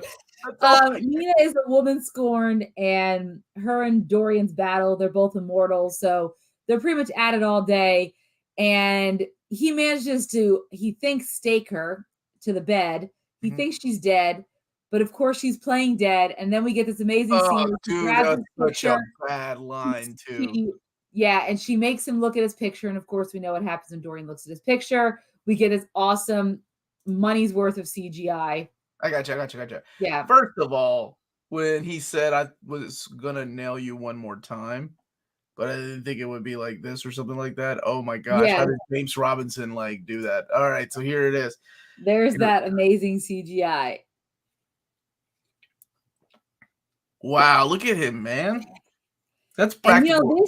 Mina is a woman scorned, and her and Dorian's battle, they're both immortals, so they're pretty much at it all day. And he manages to, he thinks, stake her to the bed. He thinks she's dead, but of course she's playing dead. And then we get this amazing scene. Dude, that's such a bad line, too. And she makes him look at his picture. And of course, we know what happens when Dorian looks at his picture. We get this awesome money's worth of CGI. I got you. Yeah. First of all, when he said I was gonna nail you one more time, but I didn't think it would be like this or something like that. Oh my gosh, how did James Robinson like do that? All right, so here it is. There's that amazing CGI. Wow, look at him, man. That's practical.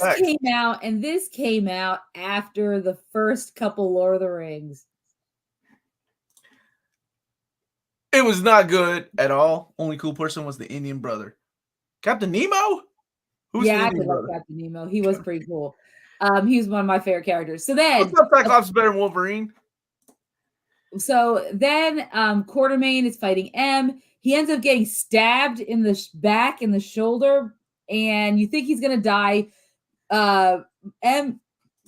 And this came out after the first couple Lord of the Rings. It was not good at all. Only cool person was the Indian brother. Captain Nemo? Who's I did like Captain Nemo. He was pretty cool. He was one of my favorite characters. So then Cyclops better than Wolverine. So then Quartermain is fighting M. He ends up getting stabbed in the back, in the shoulder, and you think he's gonna die. M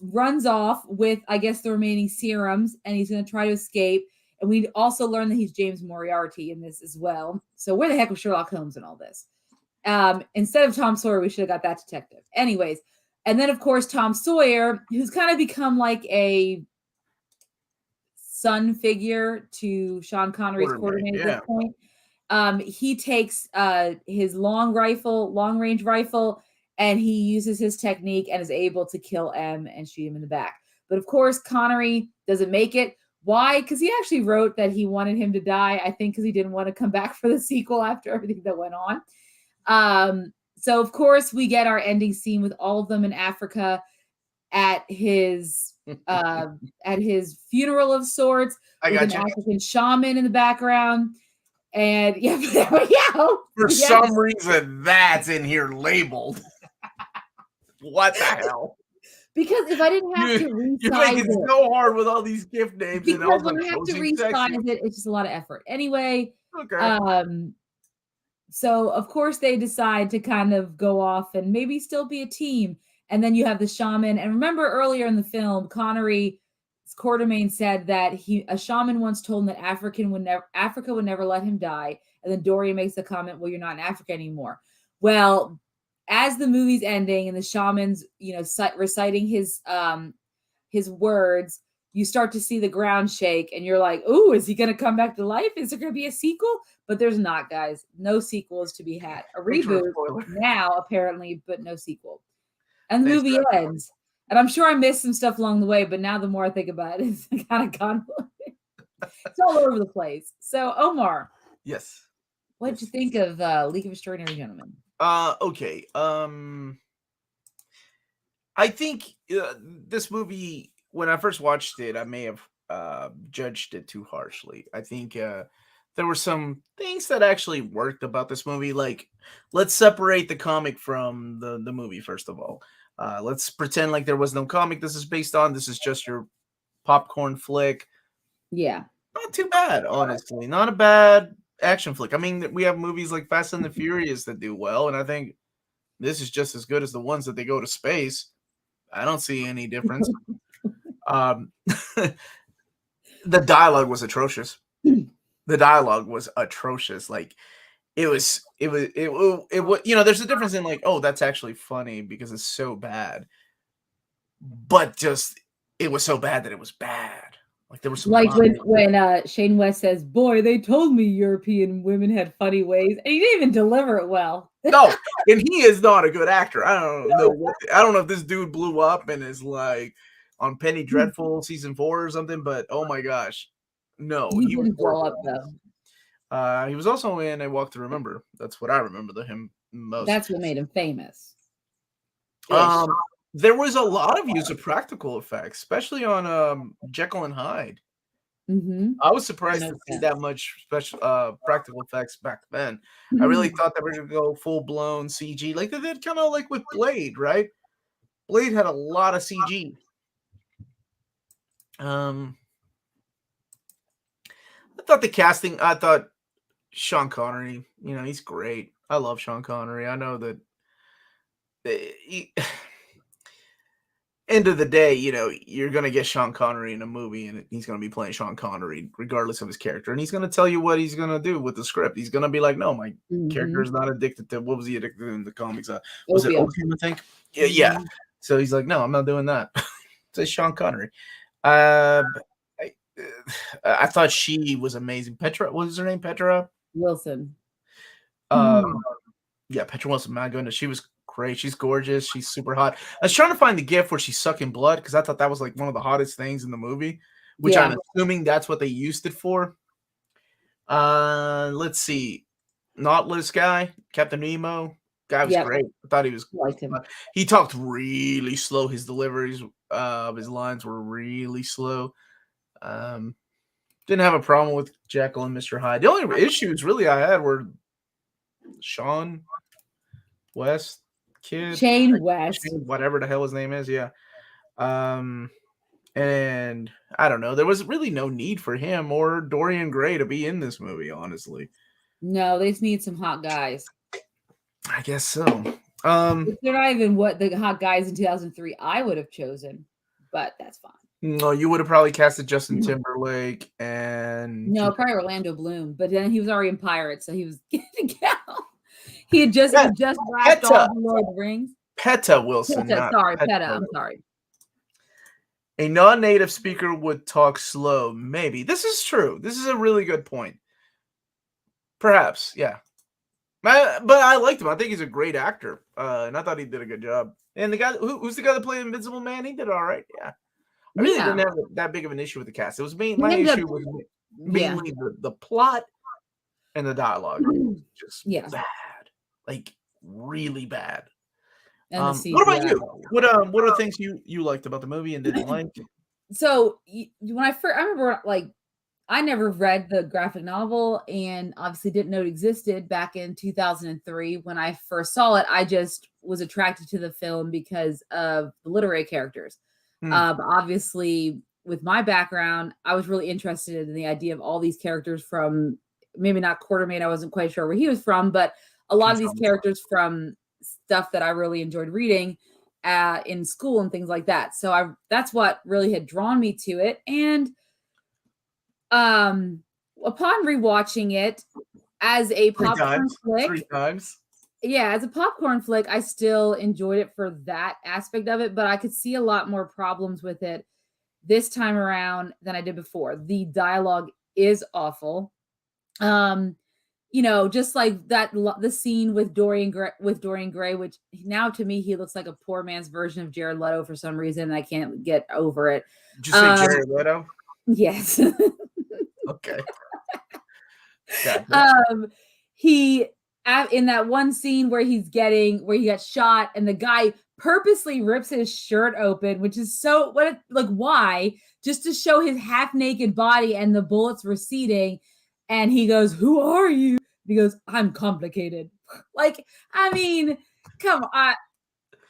runs off with, I guess, the remaining serums, and he's gonna try to escape. And we also learn that he's James Moriarty in this as well. So where the heck was Sherlock Holmes in all this? Instead of Tom Sawyer, we should have got that detective. Anyways, and then, of course, Tom Sawyer, who's kind of become like a son figure to Sean Connery's Quartermain at this point. He takes his long-range rifle, and he uses his technique and is able to kill M and shoot him in the back. But, of course, Connery doesn't make it. Why? Because he actually wrote that he wanted him to die, I think because he didn't want to come back for the sequel after everything that went on. So, of course, we get our ending scene with all of them in Africa at his funeral of sorts. With an African shaman in the background. And yeah, there we go. For some reason, that's in here labeled. What the hell? Because if I didn't have to resize you make it so hard with all these gift names. Because and all when you have to resize it, it's just a lot of effort. Anyway, so of course they decide to kind of go off and maybe still be a team. And then you have the shaman. And remember earlier in the film, Connery, Quartermain said that a shaman once told him that Africa would never let him die. And then Dorian makes the comment, well, you're not in Africa anymore. Well, as the movie's ending and the shaman's, reciting his words, you start to see the ground shake and you're like, ooh, is he going to come back to life? Is there going to be a sequel? But there's not, guys. No sequel is to be had. A reboot now, apparently, but no sequel. And the movie ends. And I'm sure I missed some stuff along the way, but now the more I think about it, it's kind of convoluted. It's all over the place. So, Omar. Yes. What did you think of League of Extraordinary Gentlemen? Okay. I think this movie, when I first watched it, I may have judged it too harshly. I think there were some things that actually worked about this movie. Like, let's separate the comic from the movie, first of all. Let's pretend like there was no comic this is based on. This is just your popcorn flick. Yeah. Not too bad, honestly. Not a bad action flick. I mean, we have movies like Fast and the Furious that do well, and I think this is just as good as the ones that they go to space. I don't see any difference. The dialogue was atrocious. Like, it was, there's a difference in like, oh, that's actually funny because it's so bad. But just, it was so bad that it was bad. Like there was some Like lines. when Shane West says, "Boy, they told me European women had funny ways," and he didn't even deliver it well. No, and he is not a good actor. I don't know. I don't know if this dude blew up and is like on Penny Dreadful season 4 or something. But oh my gosh, no, He he was didn't blow horrible up in though. this. He was also in A Walk to Remember. That's what I remember him most. That's what made him famous. Ish. Um, there was a lot of use of practical effects, especially on Jekyll and Hyde. Mm-hmm. I was I surprised to noticed see that. that much special practical effects back then. I really thought they were gonna go full blown CG, like they did, kind of like with Blade, right? Blade had a lot of CG. Um, I thought the casting. I thought Sean Connery. You know, he's great. I love Sean Connery. I know that. He, end of the day, you know, you're gonna get Sean Connery in a movie, and he's gonna be playing Sean Connery regardless of his character, and he's gonna tell you what he's gonna do with the script. He's gonna be like, "No, my character Mm-hmm. is not addicted to what was he addicted to in the comics? Was it Opium. opium? I think. Yeah, yeah. Mm-hmm. So he's like, "No, I'm not doing that." Says Sean Connery. Uh, I, I thought she was amazing. Petra, what was her name? Petra. Wilson. Um, yeah, Petra Wilson. My goodness, she was great. She's gorgeous. She's super hot. I was trying to find the gif where she's sucking blood because I thought that was like one of the hottest things in the movie, which Yeah. I'm assuming that's what they used it for. Let's see. Nautilus guy, Captain Nemo. Guy was Yep. great. I thought he was. Liked him. He talked really slow. His deliveries of his lines were really slow. Um, didn't have a problem with Jekyll and Mr. Hyde. The only issues really I had were Sean West kid, Shane West. whatever the hell his name is. Yeah. And I don't know. There was really no need for him or Dorian Gray to be in this movie, honestly. No, they just need some hot guys. I guess so. Um, They're not even what the hot guys in 2003 I would have chosen, but that's fine. no, you would have probably casted Justin Timberlake and No, probably Orlando Bloom, but then he was already in Pirates, so he was getting out. He had just wrapped all Peta. the Lord of the Rings. Peta Wilson. Peta, Not sorry, Peta. Peta. I'm sorry. A non-native speaker would talk slow. Maybe this is true. This is a really good point. Perhaps, yeah. But I liked him. I think he's a great actor, and I thought he did a good job. And the guy who's the guy that played Invincible Man? He did all right. Yeah, I really didn't have that big of an issue with the cast. It was my issue was mainly the plot and the dialogue. Just bad, like really bad. What about you? What are things you liked about the movie and didn't like? So when I remember, like, I never read the graphic novel and obviously didn't know it existed back in 2003. When I first saw it, I just was attracted to the film because of the literary characters. Obviously, with my background, I was really interested in the idea of all these characters from maybe not Quartermain. I wasn't quite sure where he was from, but a lot of these characters from stuff that I really enjoyed reading in school and things like that. So that's what really had drawn me to it. And upon rewatching it as a popcorn flick, 3 times. Yeah, as a popcorn flick, I still enjoyed it for that aspect of it, but I could see a lot more problems with it this time around than I did before. The dialogue is awful. You know, just like that, the scene with Dorian Gray, which now to me he looks like a poor man's version of Jared Leto for some reason, and I can't get over it. Did you say Jared Leto? Yes. Okay. He in that one scene where he got shot and the guy purposely rips his shirt open, which is so why? Just to show his half naked body and the bullets receding. And he goes, "Who are you?" He goes, "I'm complicated." Like, I mean, come on.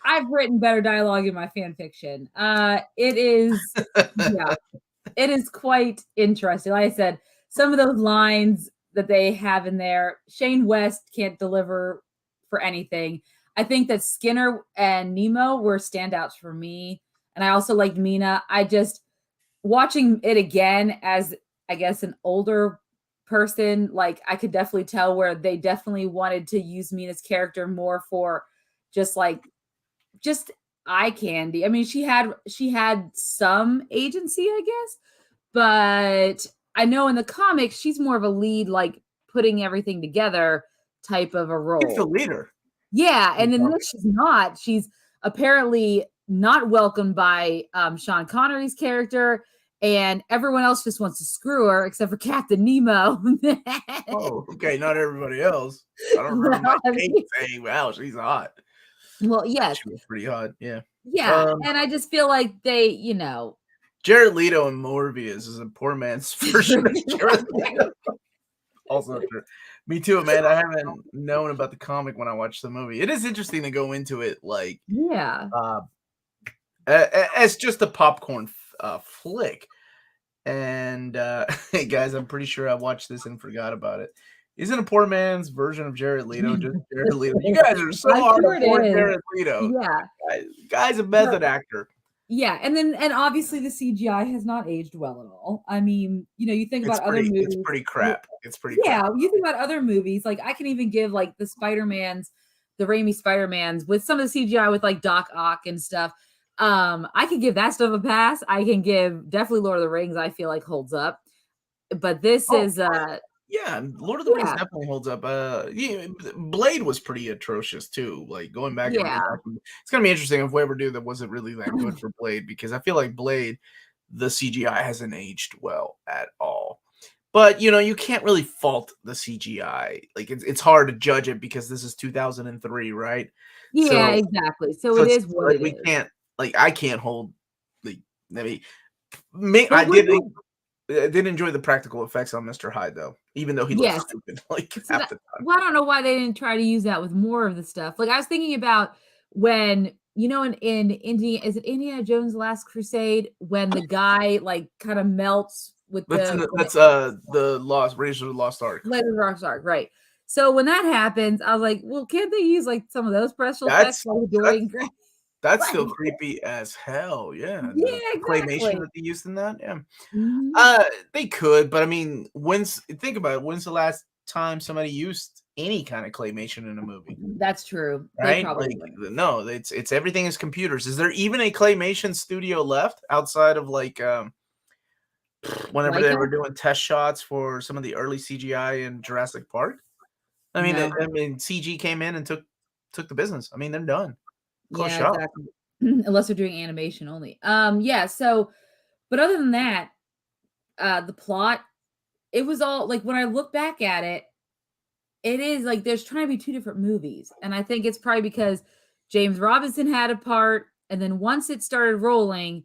I've written better dialogue in my fan fiction. It is, yeah, it is quite interesting. Like I said, some of those lines that they have in there, Shane West can't deliver for anything. I think that Skinner and Nemo were standouts for me. And I also liked Mina. I just, watching it again as, I guess, an older person, like, I could definitely tell where they definitely wanted to use Mina's character more for just eye candy. I mean, she had some agency, I guess, But I know in the comics, she's more of a lead, like putting everything together type of a He's the role. leader. Yeah, In and in comics. this, she's not. She's apparently not welcomed by Sean Connery's character, and everyone else just wants to screw her except for Captain Nemo. Oh, okay, not everybody else. I don't remember my Well, I tape mean, saying, "Wow, she's hot." well, Said yes, she was pretty hot, yeah. yeah, and I just feel like they, Jared Leto in Morbius is a poor man's version of Jared Leto. Also true. Me too, man. I haven't known about the comic when I watched the movie. It is interesting to go into it like yeah. uh as just a popcorn flick. And hey guys, I'm pretty sure I watched this and forgot about it. Isn't a poor man's version of Jared Leto just Jared Leto? You guys are so I'm hard sure on it poor is. Jared Leto. Yeah. Guy's a method actor. Yeah, and obviously the CGI has not aged well at all. I mean, you think about other It's movies. pretty crap. It's pretty crap. Yeah, you think about other movies, like I can even give like the Raimi Spider-Mans with some of the CGI with like Doc Ock and stuff. I could give that stuff a pass. I can give definitely Lord of the Rings, I feel like holds up. But this Oh, is yeah, Lord of the Rings yeah, definitely holds up. Yeah, Blade was pretty atrocious too. Like going back and yeah. rewatching, it's gonna be interesting if we ever do that. Was it really that good for Blade? Because I feel like Blade, the CGI hasn't aged well at all. But you can't really fault the CGI. Like it's hard to judge it because this is 2003, right? Yeah, So exactly. So so it it's is what like it we is. can't like I can't hold like I mean But when you I did enjoy the practical effects on Mr. Hyde, though, even though he looks yes. stupid, like, So half that the time. well, I don't know why they didn't try to use that with more of the stuff. Like I was thinking about when, in Indiana Jones Last Crusade, when the guy like kind of melts with the when it The Lost Raiders of the Lost Ark. Later Dark Arc, right. So when that happens, I was like, well, can't they use like some of those special effects That's like that's Dorian Gray? that's Like, still creepy as hell, yeah, the yeah, claymation exactly. that they used in that, yeah. Mhm. They could, but I mean, think about it, when's the last time somebody used any kind of claymation in a movie, That's true. They right? probably Like, wouldn't. no, it's everything is computers. Is there even a claymation studio left outside of, like, whenever they Leica? were doing test shots for some of the early CGI in Jurassic Park. No. CG came in and took the business. I mean, they're done. Close Yeah, shop. exactly. Unless they're doing animation only. Yeah, so but other than that, the plot, it was all like when I look back at it, it is like there's trying to be two different movies. And I think it's probably because James Robinson had a part, and then once it started rolling,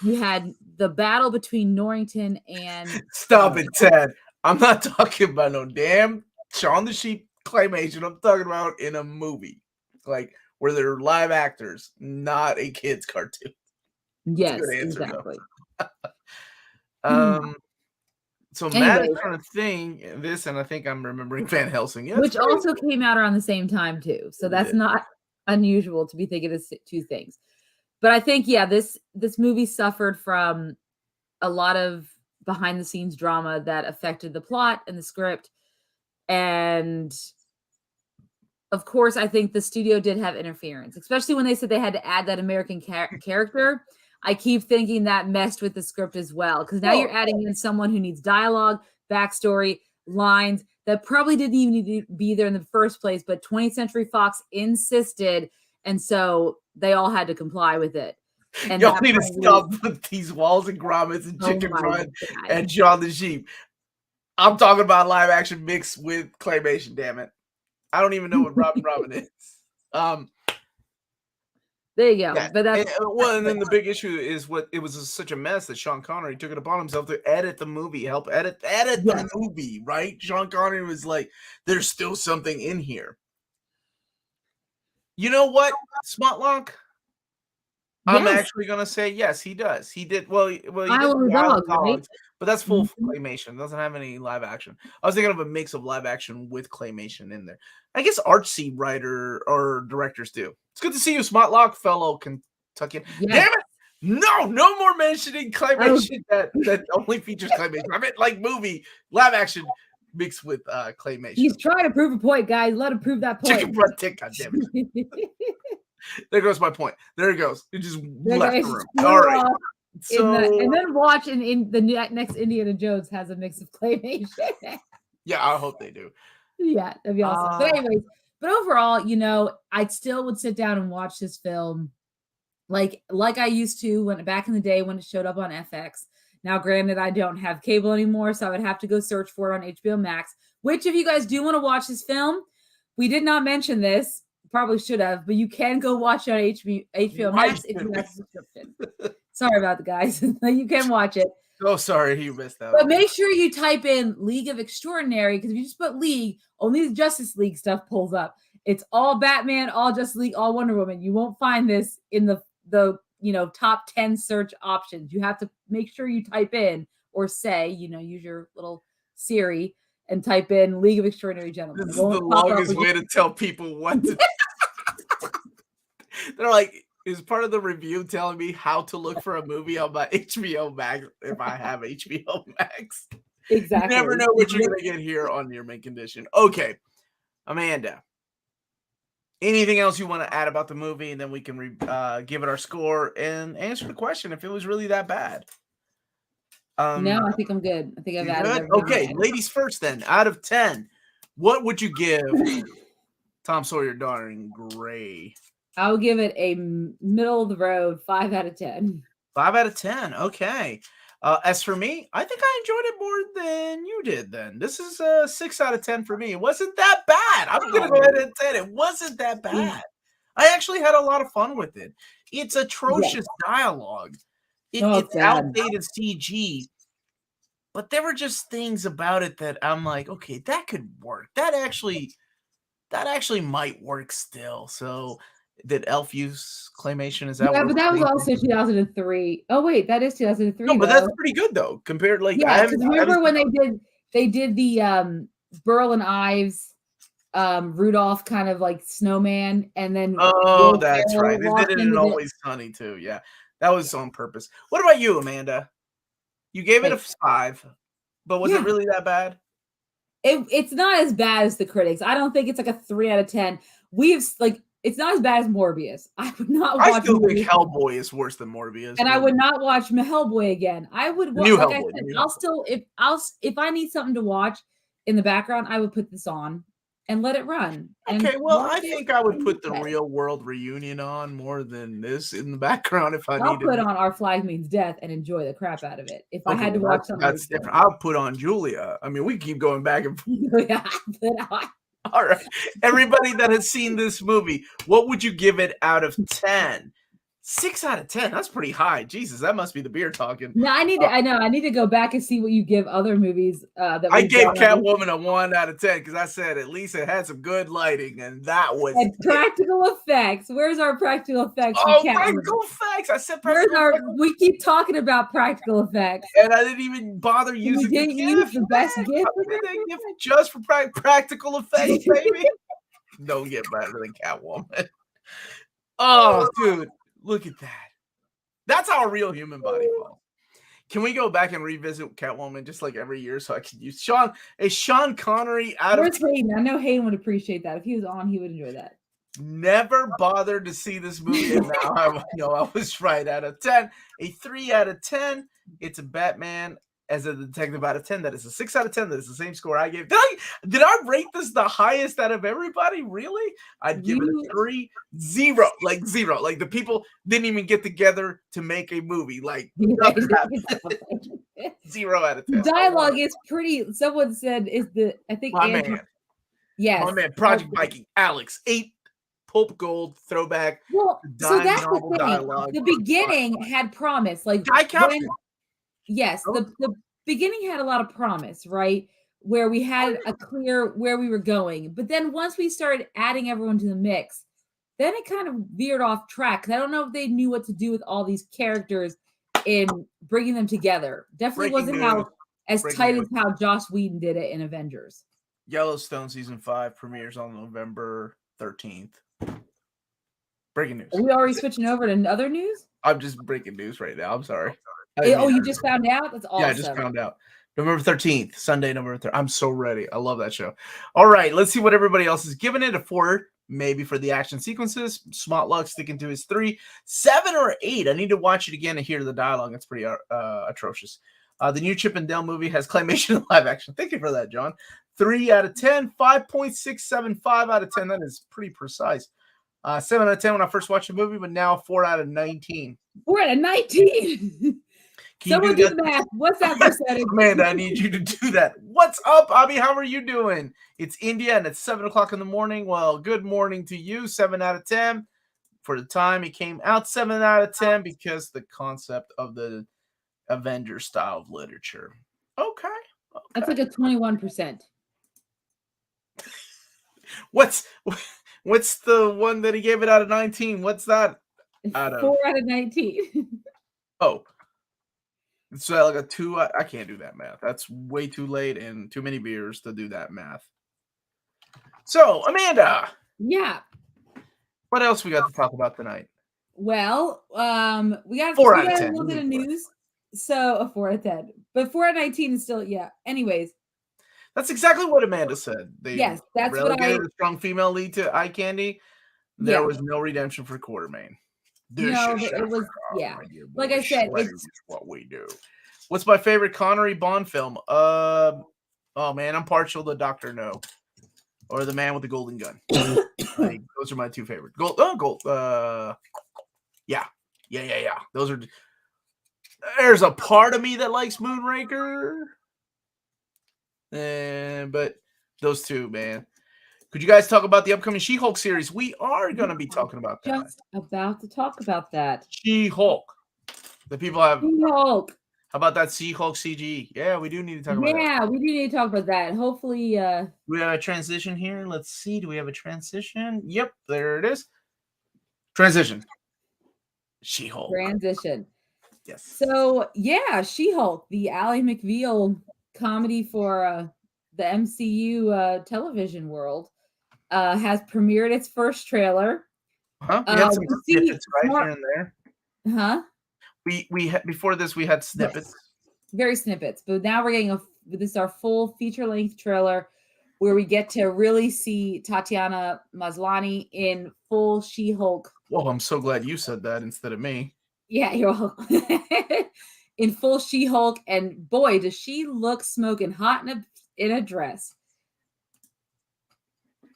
you had the battle between Norrington and Stop it, Ted. I'm not talking about no damn Shaun the Sheep claymation. I'm talking about in a movie, like where they're live actors, not a kids cartoon. It's a good yes, answer though. exactly. Um, so Matt is Anyways, trying to think this, and I think I'm remembering Van Helsing. Yeah, it's which pretty. also came out around the same time too. So Yeah. that's not unusual to be thinking of two things. But I think yeah, this movie suffered from a lot of behind the scenes drama that affected the plot and the script. And of course, I think the studio did have interference, especially when they said they had to add that American character. I keep thinking that messed with the script as well, because now you're Well, adding in someone who needs dialogue, backstory, lines that probably didn't even need to be there in the first place, but 20th Century Fox insisted, and so they all had to comply with it. And y'all that need to probably, stop with these walls and grommets and oh chicken my run God. and Shaun the Sheep. I'm talking about live action mixed with claymation, damn it. I don't even know what Robin Robin is. Um, There you go. yeah. But that's And then the big issue is what it was such a mess that Sean Connery took it upon himself to edit the movie, help edit yes, the movie, right? Sean Connery was like, there's still something in here. You know what, Smutlock? I'm yes. actually gonna say yes, he does. He did well. He did Isle of the the Isle of Dogs, right? Dogs, but that's full Mhm. claymation. It doesn't have any live action. I was thinking of a mix of live action with claymation in there. I guess artsy writer or directors do. It's good to see you, Smutlock, fellow Kentuckian. Yes. Damn it! No more mentioning Oh, claymation that only features claymation. I meant like movie live action mixed with claymation. he's trying to prove a point, guys. Let him prove that Chicken point. butt tick, God damn it! There goes my point. There it goes. It just left Okay, the room. screw All right. off. and then watch in the next Indiana Jones has a mix of claymation. Yeah, I hope they do. Yeah, that'd be awesome. But anyways, but overall, I still would sit down and watch this film like I used to when back in the day when it showed up on FX. Now, granted, I don't have cable anymore, so I would have to go search for it on HBO Max. Which, if you guys do want to watch this film, we did not mention this. Probably should have, but you can go watch it on HBO Max if you have a subscription. Sorry about the guys. You can watch it. Oh, sorry, you missed that. But make sure you type in League of Extraordinary, because if you just put League, only the Justice League stuff pulls up. It's all Batman, all Justice League, all Wonder Woman. You won't find this in the top 10 search options. You have to make sure you type in or say, use your little Siri and type in League of Extraordinary Gentlemen. This is the longest way to tell people what to They're like, is part of the review telling me how to look for a movie on my HBO Max if I have HBO Max? Exactly. You never know what you're going to get here on your main condition. Okay, Amanda, anything else you want to add about the movie? And then we can give it our score and answer the question if it was really that bad. No, I think I'm good. I think I've added good. Okay, ladies first then. Out of 10, what would you give Tom Sawyer Dorian Gray? I would give it a middle of the road 5 out of 10. 5 out of 10. Okay. As for me, I think I enjoyed it more than you did then. This is a 6 out of 10 for me. It wasn't that bad. I'm going to go ahead and say it wasn't that bad. I actually had a lot of fun with it. It's atrocious dialogue. It's outdated CG. But there were just things about it that I'm like, okay, that could work. That actually might work still. So did Elf use claymation? Is that but that was also 2003. Oh wait, that is 2003. No, but that's pretty good though. Compared, like, remember when they did the Burl and Ives Rudolph kind of like snowman, and then that's right. They did it in Always Sunny too. Yeah, that was on purpose. What about you, Amanda? You gave it a 5, but was it really that bad? It's not as bad as the critics. I don't think it's like a 3 out of 10. It's not as bad as Morbius. I would not watch. I still think Hellboy is worse than Morbius. And I would not watch Hellboy again. I would watch. Like I said, if I need something to watch in the background, I would put this on and let it run. Okay, well, I think I would put the Real World Reunion on more than this in the background if I needed. I'll put on Our Flag Means Death and enjoy the crap out of it. If I had to watch something, that's different. I'll put on Julia. I mean, we keep going back and forth. All right. Everybody that has seen this movie, what would you give it out of 10? 6 out of 10. That's pretty high. Jesus, that must be the beer talking. No, I need to go back and see what you give other movies. I gave Catwoman a 1 out of 10 because I said at least it had some good lighting, and that was practical effects. Where's our practical effects? Practical effects. I said we keep talking about practical effects, and I didn't even bother using the best gift. Just for practical effects, baby. Don't get better than Catwoman. Oh, dude. Look at that. That's how a real human body falls. Can we go back and revisit Catwoman just like every year so I can use Sean? Is Sean Connery out of Hayden? I know Hayden would appreciate that. If he was on, he would enjoy that. Never bothered to see this movie, and now I know I was right. Out of 10, a 3 out of 10. It's a Batman as a detective out of 10. That is a 6 out of 10. That is the same score I gave. Did I rate this the highest out of everybody? Really? I'd give it a 3. 0. Like 0. Like the people didn't even get together to make a movie. Like 0 out of 10. Dialogue is pretty. Someone said I think my man. Yes. My man, Project Viking, Alex, 8 Pulp Gold throwback. Well, so that's the thing. Dialogue. The beginning had promise. Like yes, the beginning had a lot of promise, right? Where we had a clear where we were going. But then once we started adding everyone to the mix, then it kind of veered off track. I don't know if they knew what to do with all these characters in bringing them together. Definitely wasn't as tight as how Joss Whedon did it in Avengers. Yellowstone season 5 premieres on November 13th. Breaking news. Are we already switching over to other news? I'm just breaking news right now. I'm sorry. You just found out? That's awesome. Yeah, I just found out. November 13th, Sunday, November 3rd. I'm so ready. I love that show. All right, let's see what everybody else is giving it. A 4 maybe for the action sequences. Smart Luck sticking to his 3, 7 or 8. I need to watch it again and hear the dialogue. It's pretty atrocious. The new Chip and Dale movie has claymation and live action. Thank you for that, John. 3 out of 10, 5.675 out of 10. That is pretty precise. 7 out of 10 when I first watched the movie, but now 4 out of 19. 4 out of 19. Someone do the math. What's that percentage? Amanda, I need you to do that. What's up, Abby? How are you doing? It's India and it's 7 o'clock in the morning. Well, good morning to you. 7 out of 10. For the time it came out, 7 out of 10 because the concept of the Avenger style of literature. Okay. That's like a 21%. What's the one that he gave it out of 19? What's that? 4 out of 19. Oh. So like a 2. I can't do that math. That's way too late and too many beers to do that math. So, Amanda. Yeah. What else we got to talk about tonight? Well, we got 4 out of 10. A little bit of news. So a 4 out of 10. But 4 out of 19 is still, yeah. Anyways. That's exactly what Amanda said. Yes, that's what relegated a strong female lead to eye candy. There was no redemption for Quartermain. No, but it was, yeah. Like I said, it's what we do. What's my favorite Connery Bond film? Oh man, I'm partial to Dr. No or The Man with the Golden Gun. Those are my 2 favorite. Gold. Yeah. Those are. There's a part of me that likes Moonraker. But those 2, man. Could you guys talk about the upcoming She-Hulk series? We are going to be talking about that. Just about to talk about that. She-Hulk. The people have. She-Hulk. How about that She-Hulk CG? Yeah, we do need to talk about that. Yeah, we do need to talk about that. Hopefully. We have a transition here. Let's see. Do we have a transition? Yep, there it is. Transition. She-Hulk. Transition. Yes. So, yeah, She-Hulk, the Ally McBeal comedy for the MCU television world, has premiered its first trailer. We had some snippets right here and there. Huh? We had, before this we had snippets. Yes. Very snippets, but now we're getting this is our full feature-length trailer where we get to really see Tatiana Maslany in full She-Hulk. Well, I'm so glad you said that instead of me. Yeah, you're welcome. In full She-Hulk, and boy, does she look smoking hot in a dress.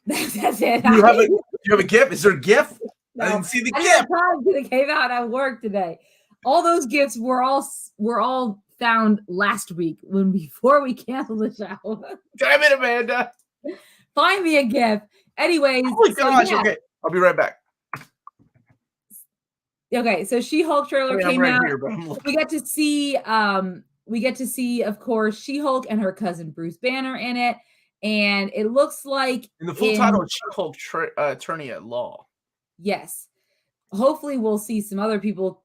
That's it. You have a GIF? Is there a GIF? No, I didn't see the I GIF. didn't have time because it came out at work today. All those GIFs were all found last week before we canceled the show. Damn it, Amanda! Find me a GIF. Anyways, oh my gosh! Yeah. Okay, I'll be right back. Okay, so She-Hulk trailer came right out. Here, we get to see, of course, She-Hulk and her cousin Bruce Banner in it, and it looks like in the full title is She-Hulk Attorney at Law. Yes, hopefully we'll see some other people,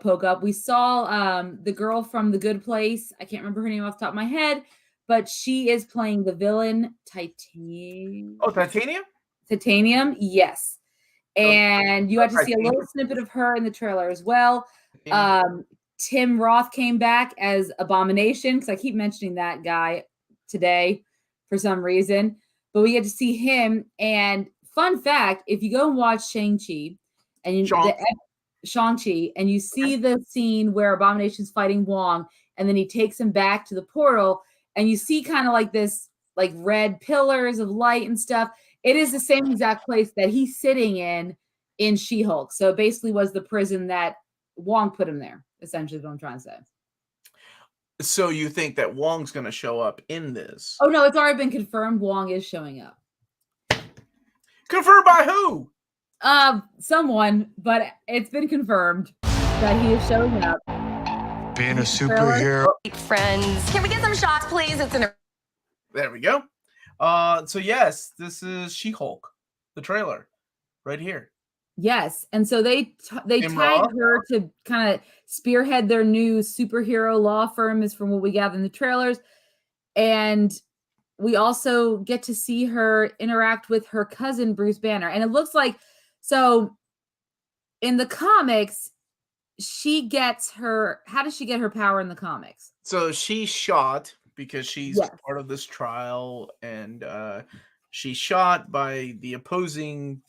poke up. We saw the girl from The Good Place. I can't remember her name off the top of my head, but she is playing the villain Titanium. Oh, Titanium. Titanium, yes. And you got to see a little snippet of her in the trailer as well. Tim Roth came back as Abomination, because I keep mentioning that guy today for some reason. But we get to see him. And fun fact, if you go and watch Shang-Chi and Shang-Chi, and you see the scene where Abomination's fighting Wong, and then he takes him back to the portal, and you see kind of like this, like red pillars of light and stuff. It is the same exact place that he's sitting in She-Hulk. So it basically was the prison that Wong put him there, essentially is what I'm trying to say. So you think that Wong's going to show up in this? Oh, no, it's already been confirmed. Wong is showing up. Confirmed by who? Someone, but it's been confirmed that he is showing up. Being a superhero. Friends, can we get some shots, please? There we go. So yes, this is She-Hulk, the trailer, right here. Yes, and so they tagged her to kind of spearhead their new superhero law firm, is from what we gather in the trailers, and we also get to see her interact with her cousin Bruce Banner, and it looks like so. In the comics, she gets her. How does she get her power in the comics? So she's shot because she's part of this trial, and She's shot by the opposing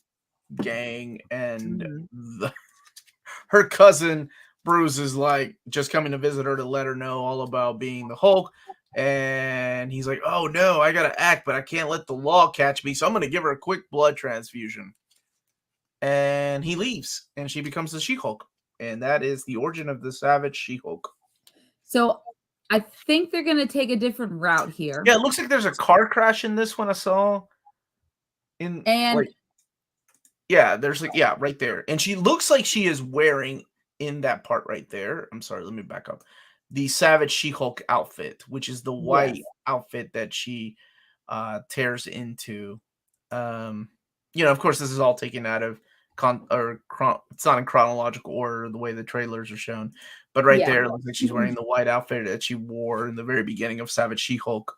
gang, and her cousin Bruce is like just coming to visit her to let her know all about being the Hulk. And he's like, "Oh no, I gotta act, but I can't let the law catch me, so I'm gonna give her a quick blood transfusion." And he leaves, and she becomes the She-Hulk, and that is the origin of the Savage She-Hulk. So I think they're gonna take a different route here. Yeah, it looks like there's a car crash in this one. I saw in And yeah, there's like right there, and she looks like she is wearing in that part right there. I'm sorry, let me back up. The Savage She-Hulk outfit, which is the white outfit that she tears into. Of course, this is all taken out of it's not in chronological order the way the trailers are shown, but right there it looks like she's wearing the white outfit that she wore in the very beginning of Savage She-Hulk.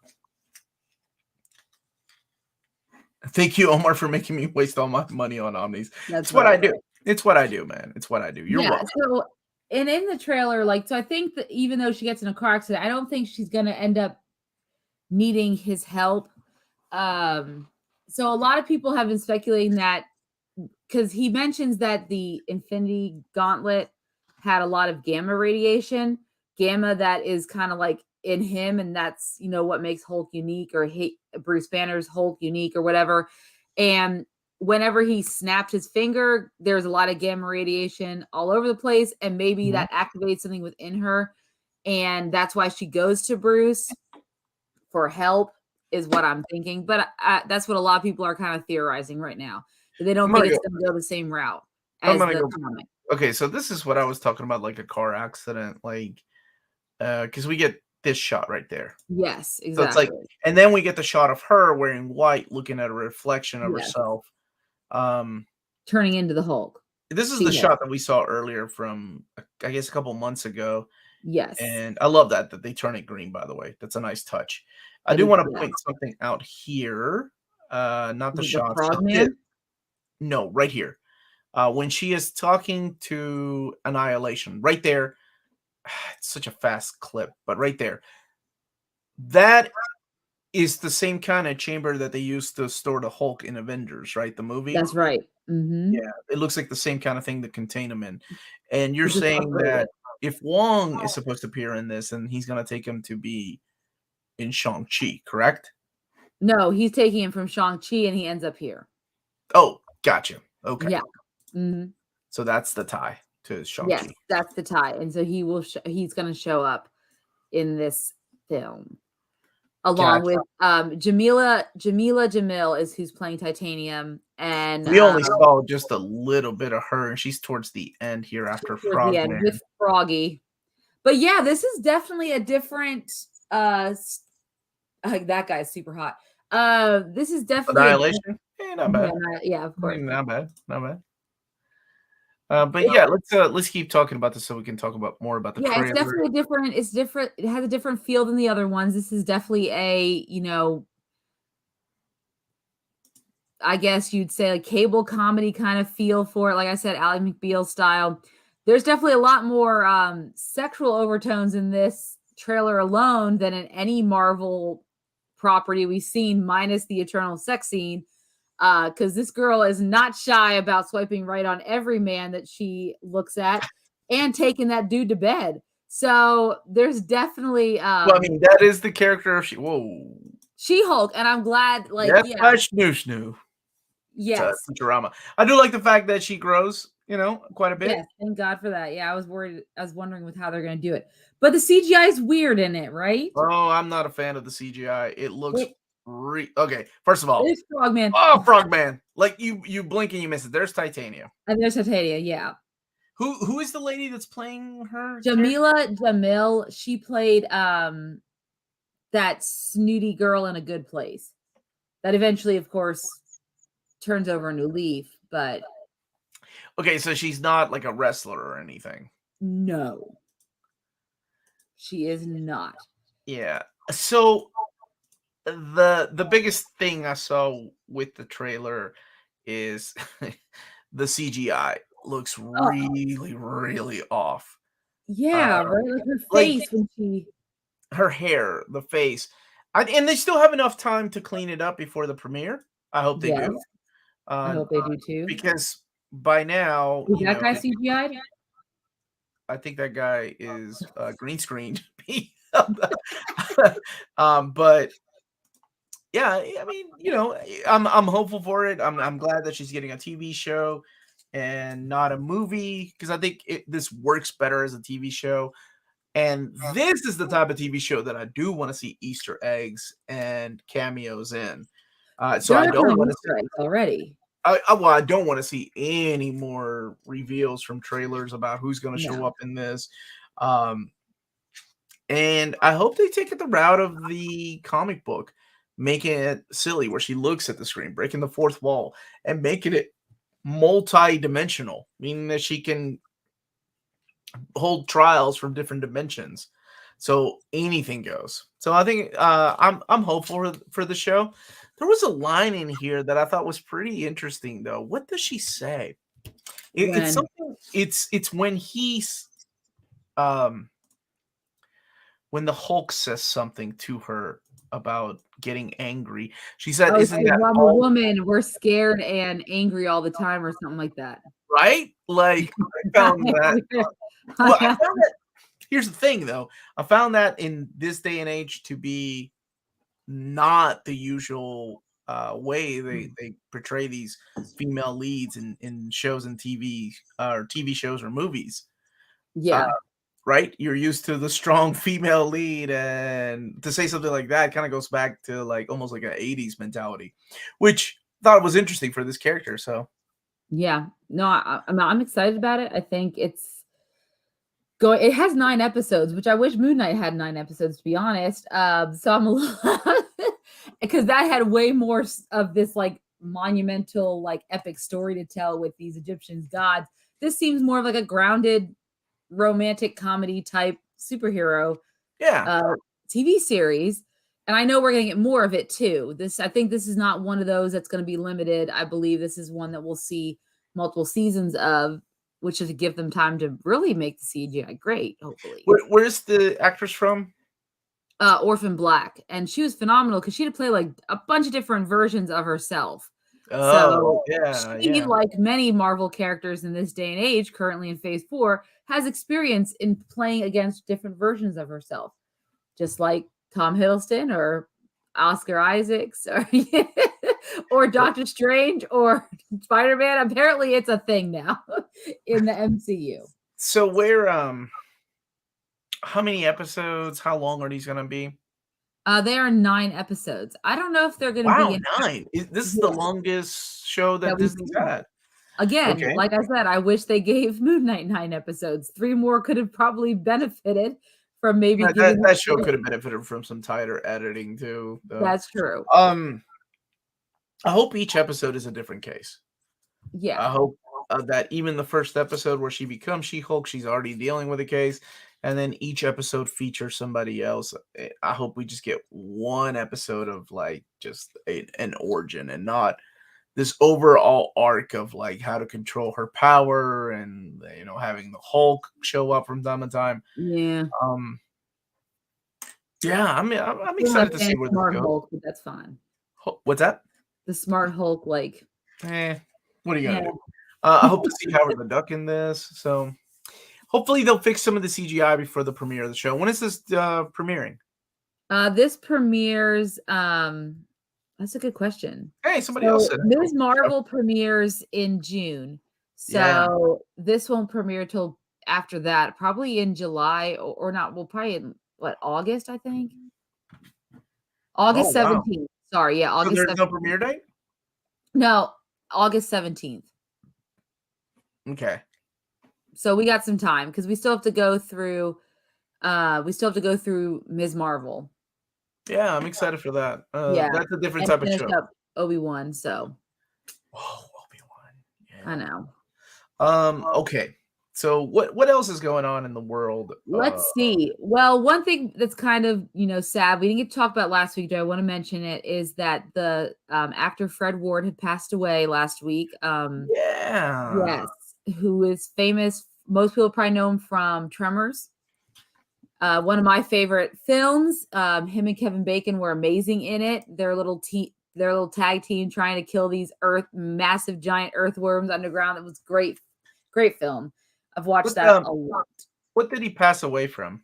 Thank you, Omar, for making me waste all my money on Omnis. It's what I do. It's what I do, man. It's what I do. You're welcome. So, and in the trailer, so I think that even though she gets in a car accident, I don't think she's going to end up needing his help. So a lot of people have been speculating that because he mentions that the Infinity Gauntlet had a lot of gamma radiation, gamma that is kind of like in him, and that's what makes Hulk unique, or Bruce Banner's Hulk unique, or whatever. And whenever he snapped his finger, there's a lot of gamma radiation all over the place, and maybe that activates something within her, and that's why she goes to Bruce for help, is what I'm thinking. But that's what a lot of people are kind of theorizing right now. They don't think it's going to go the same route as the comic. Okay, so this is what I was talking about, like a car accident, because we get this shot right there. Yes, exactly. So it's like, and then we get the shot of her wearing white, looking at a reflection of herself, turning into the Hulk. This is the shot that we saw earlier from, I guess, a couple months ago. Yes, and I love that they turn it green. By the way, that's a nice touch. I do want to point something out here. Not the shot. No, right here. When she is talking to Annihilation, right there. It's such a fast clip, but right there. That is the same kind of chamber that they used to store the Hulk in Avengers, right? The movie. That's right. Mm-hmm. Yeah, it looks like the same kind of thing to contain him in. And you're saying that if Wong is supposed to appear in this, and he's going to take him to be in Shang-Chi, correct? No, he's taking him from Shang-Chi, and he ends up here. Oh, gotcha. Okay. Yeah. Mm-hmm. So that's the tie to Shang-Chi. Yes, that's the tie. And so he will. He's going to show up in this film, along with Jamila Jamil is who's playing Titanium, and we only saw just a little bit of her, and she's towards the end here after Frogman with Froggy. But yeah, this is definitely a different. That guy's super hot. This is definitely Annihilation. Not bad. Yeah, of course. Not bad. But yeah, let's keep talking about this so we can talk about more about the trailer. It's definitely different. It's different. It has a different feel than the other ones. This is definitely a, I guess you'd say a cable comedy kind of feel for it. Like I said, Ally McBeal style. There's definitely a lot more sexual overtones in this trailer alone than in any Marvel property we've seen, minus the eternal sex scene. Because this girl is not shy about swiping right on every man that she looks at and taking that dude to bed. So there's definitely well, I mean, that is the character of She-Hulk, and I'm glad snoo. Yes. Futurama. I do like the fact that she grows, quite a bit. Yes, thank God for that. Yeah, I was wondering with how they're gonna do it. But the CGI is weird in it, right? Oh, I'm not a fan of the CGI. It looks okay, first of all, there's Frogman. Oh, Frogman! Like you blink and you miss it. There's Titania. And there's Titania. Yeah. Who is the lady that's playing her? Jamila Jamil. She played that snooty girl in A Good Place. That eventually, of course, turns over a new leaf. But okay, so she's not like a wrestler or anything. No, she is not. Yeah. So the biggest thing I saw with the trailer is the CGI looks really off. Yeah, right. Like her face when her hair, the face, and they still have enough time to clean it up before the premiere. I hope they Yes, do. I Uh, hope they do too. because by now, Is that guy CGI'd? I think that guy is green screened. But yeah, I mean, I'm hopeful for it. I'm glad that she's getting a TV show and not a movie because I think this works better as a TV show. And this is the type of TV show that I do want to see Easter eggs and cameos in. So They're I working don't on want to Easter eggs already. well, I don't want to see any more reveals from trailers about who's going to show No. up in this. Um, and I hope they take it the route of the comic book, making it silly, where she looks at the screen, breaking the fourth wall, and making it multi-dimensional, meaning that she can hold trials from different dimensions. So anything goes. So I think I'm hopeful for the show. There was a line in here that I thought was pretty interesting, though. What does she say? It's When something. It's um when the Hulk says something to her about getting angry. She said, oh, "Isn't say, that "Well, I'm a all woman. We're scared and angry all the time," or something like that. right?" Like I found that. Well, I found that. Here's the thing, though. I found that in this day and age to be not the usual way they portray these female leads in shows and TV or TV shows or movies. Uh, Yeah. right? You're used to the strong female lead, and to say something like that kind of goes back to like almost like an 80s mentality, which I thought was interesting for this character. So Yeah. No, I'm excited about it. I think it has 9 episodes, which I wish Moon Knight had 9 episodes, to be honest. So I'm a little because that had way more of this like monumental, like epic story to tell with these Egyptian gods. This seems more of like a grounded romantic comedy type superhero yeah, TV series. And I know we're going to get more of it too. I think this is not one of those that's going to be limited. I believe this is one that we'll see multiple seasons of, which is to give them time to really make the CGI great, hopefully. where's the actress from? Orphan Black. And she was phenomenal because she had to play like a bunch of different versions of herself. Oh, So yeah, she, yeah. like many Marvel characters in this day and age, currently in phase 4, has experience in playing against different versions of herself. Just like Tom Hiddleston or Oscar Isaacs or Doctor Strange or Spider-Man. Apparently it's a thing now in the MCU. So how many episodes? How long are these gonna be? They are 9 episodes. I don't know if they're going to Wow, be 9. This is the longest show that we've Disney's seen. had. Again, Okay. like I said, I wish they gave Moon Knight 9 episodes. 3 more could have probably benefited from maybe Yeah, giving that show could have benefited from some tighter editing too, though. That's true. I hope each episode is a different case. Yeah. I hope that even the first episode where she becomes She-Hulk, she's already dealing with a case, and then each episode features somebody else. I hope we just get one episode of like just an origin and not this overall arc of like how to control her power and having the Hulk show up from time to time. Yeah. Yeah, I'm Still excited not to see where this Smart goes. Hulk, but that's fine. What's that? The Smart Hulk, like, What are you gonna yeah. do? I hope to see Howard the Duck in this. So hopefully they'll fix some of the CGI before the premiere of the show. When is this premiering? This premieres. That's a good question. Hey, somebody else said it. Ms. Marvel premieres in June, so Yeah. this won't premiere till after that, probably in July or not. Well, probably in August, I think. August Oh, wow. 17th. Sorry, yeah, So August there's 17th. no premiere date? No, August 17th. Okay. So we got some time because we still have to go through. We still have to go through Ms. Marvel. Yeah, I'm excited for that. Yeah, That's a different and type of finish show. up Obi-Wan. So Oh, Obi-Wan. Yeah. I know. Okay. So what else is going on in the world? Let's see. Well, one thing that's kind of sad we didn't get to talk about last week. Do I want to mention it? Is that the actor Fred Ward had passed away last week. Yeah. Yes, who is famous. Most people probably know him from Tremors. One of my favorite films. Him and Kevin Bacon were amazing in it. Their little their little tag team trying to kill these massive giant earthworms underground. It was great film. I've watched that a lot. What did he pass away from?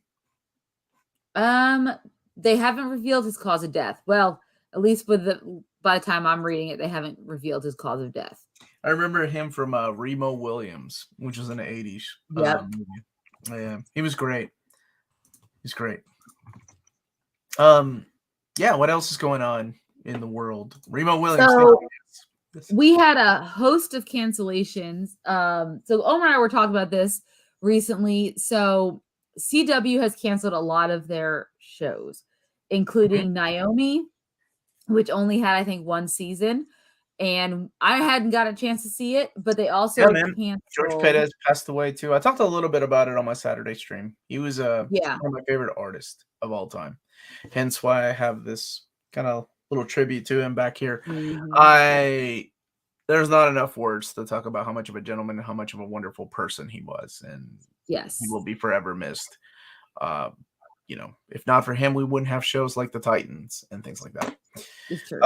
They haven't revealed his cause of death. Well, at least by the time I'm reading it, they haven't revealed his cause of death. I remember him from Remo Williams, which was in the 80s. Yep. Movie. Yeah, he was great. He's great. Yeah, what else is going on in the world? Remo Williams. So we had a host of cancellations. So Omar and I were talking about this recently. So CW has canceled a lot of their shows, including Naomi, which only had, I think, one season. And I hadn't got a chance to see it, but they also canceled. George Perez passed away too. I talked a little bit about it on my Saturday stream. He was one of my favorite artists of all time. Hence why I have this kind of little tribute to him back here. Mm-hmm. There's not enough words to talk about how much of a gentleman and how much of a wonderful person he was. And yes, he will be forever missed. If not for him, we wouldn't have shows like the Titans and things like that. It's true.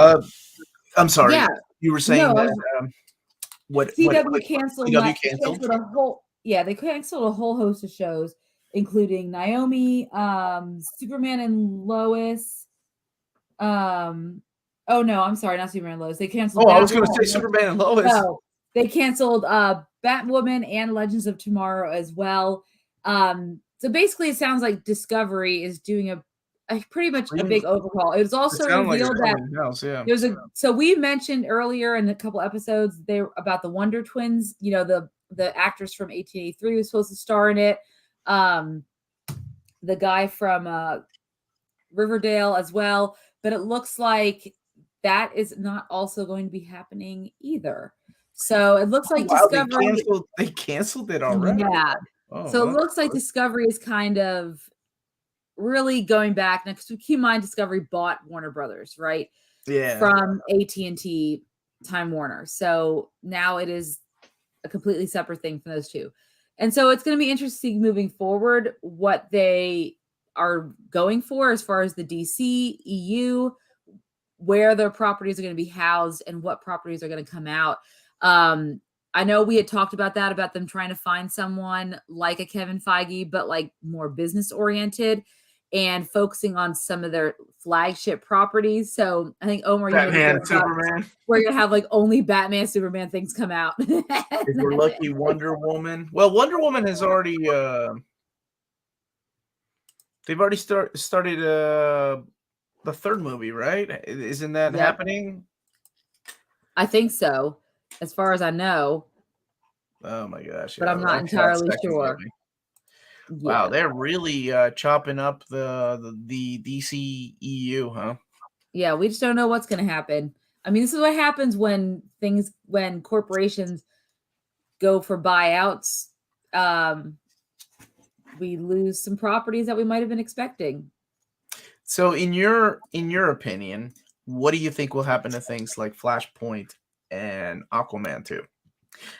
I'm sorry. Yeah. You were saying that CW canceled a whole they canceled a whole host of shows, including Naomi, Superman and Lois. Oh no, I'm sorry, not Superman and Lois. They canceled. Oh, I was going to say Superman and Lois. No, they canceled Batwoman and Legends of Tomorrow as well. So basically, it sounds like Discovery is doing a pretty much a big overhaul. It was also revealed that so we mentioned earlier in a couple episodes about the Wonder Twins. You know, the actress from 1883 was supposed to star in it. The guy from Riverdale as well, but it looks like that is not also going to be happening either. So it looks like Discovery they canceled it already. Yeah. So it looks like Discovery is kind of really going back now, because keep in mind Discovery bought Warner Brothers, right? Yeah. From AT&T Time Warner. So now it is a completely separate thing from those two. And so it's going to be interesting moving forward what they are going for as far as the DC, EU, where their properties are going to be housed and what properties are going to come out. I know we had talked about them trying to find someone like a Kevin Feige, but like more business oriented and focusing on some of their flagship properties. So I think Omar, Batman, Superman, we're going to have like only Batman, Superman things come out. If we're lucky, Wonder Woman. Well, Wonder Woman has already, they've already started the third movie, right? Isn't that happening? I think so, as far as I know. Oh my gosh! But I'm not entirely sure. Wow, they're really chopping up the DC EU, huh? Yeah, we just don't know what's going to happen. I mean, this is what happens when corporations go for buyouts. We lose some properties that we might have been expecting. So in your opinion, what do you think will happen to things like Flashpoint and Aquaman 2?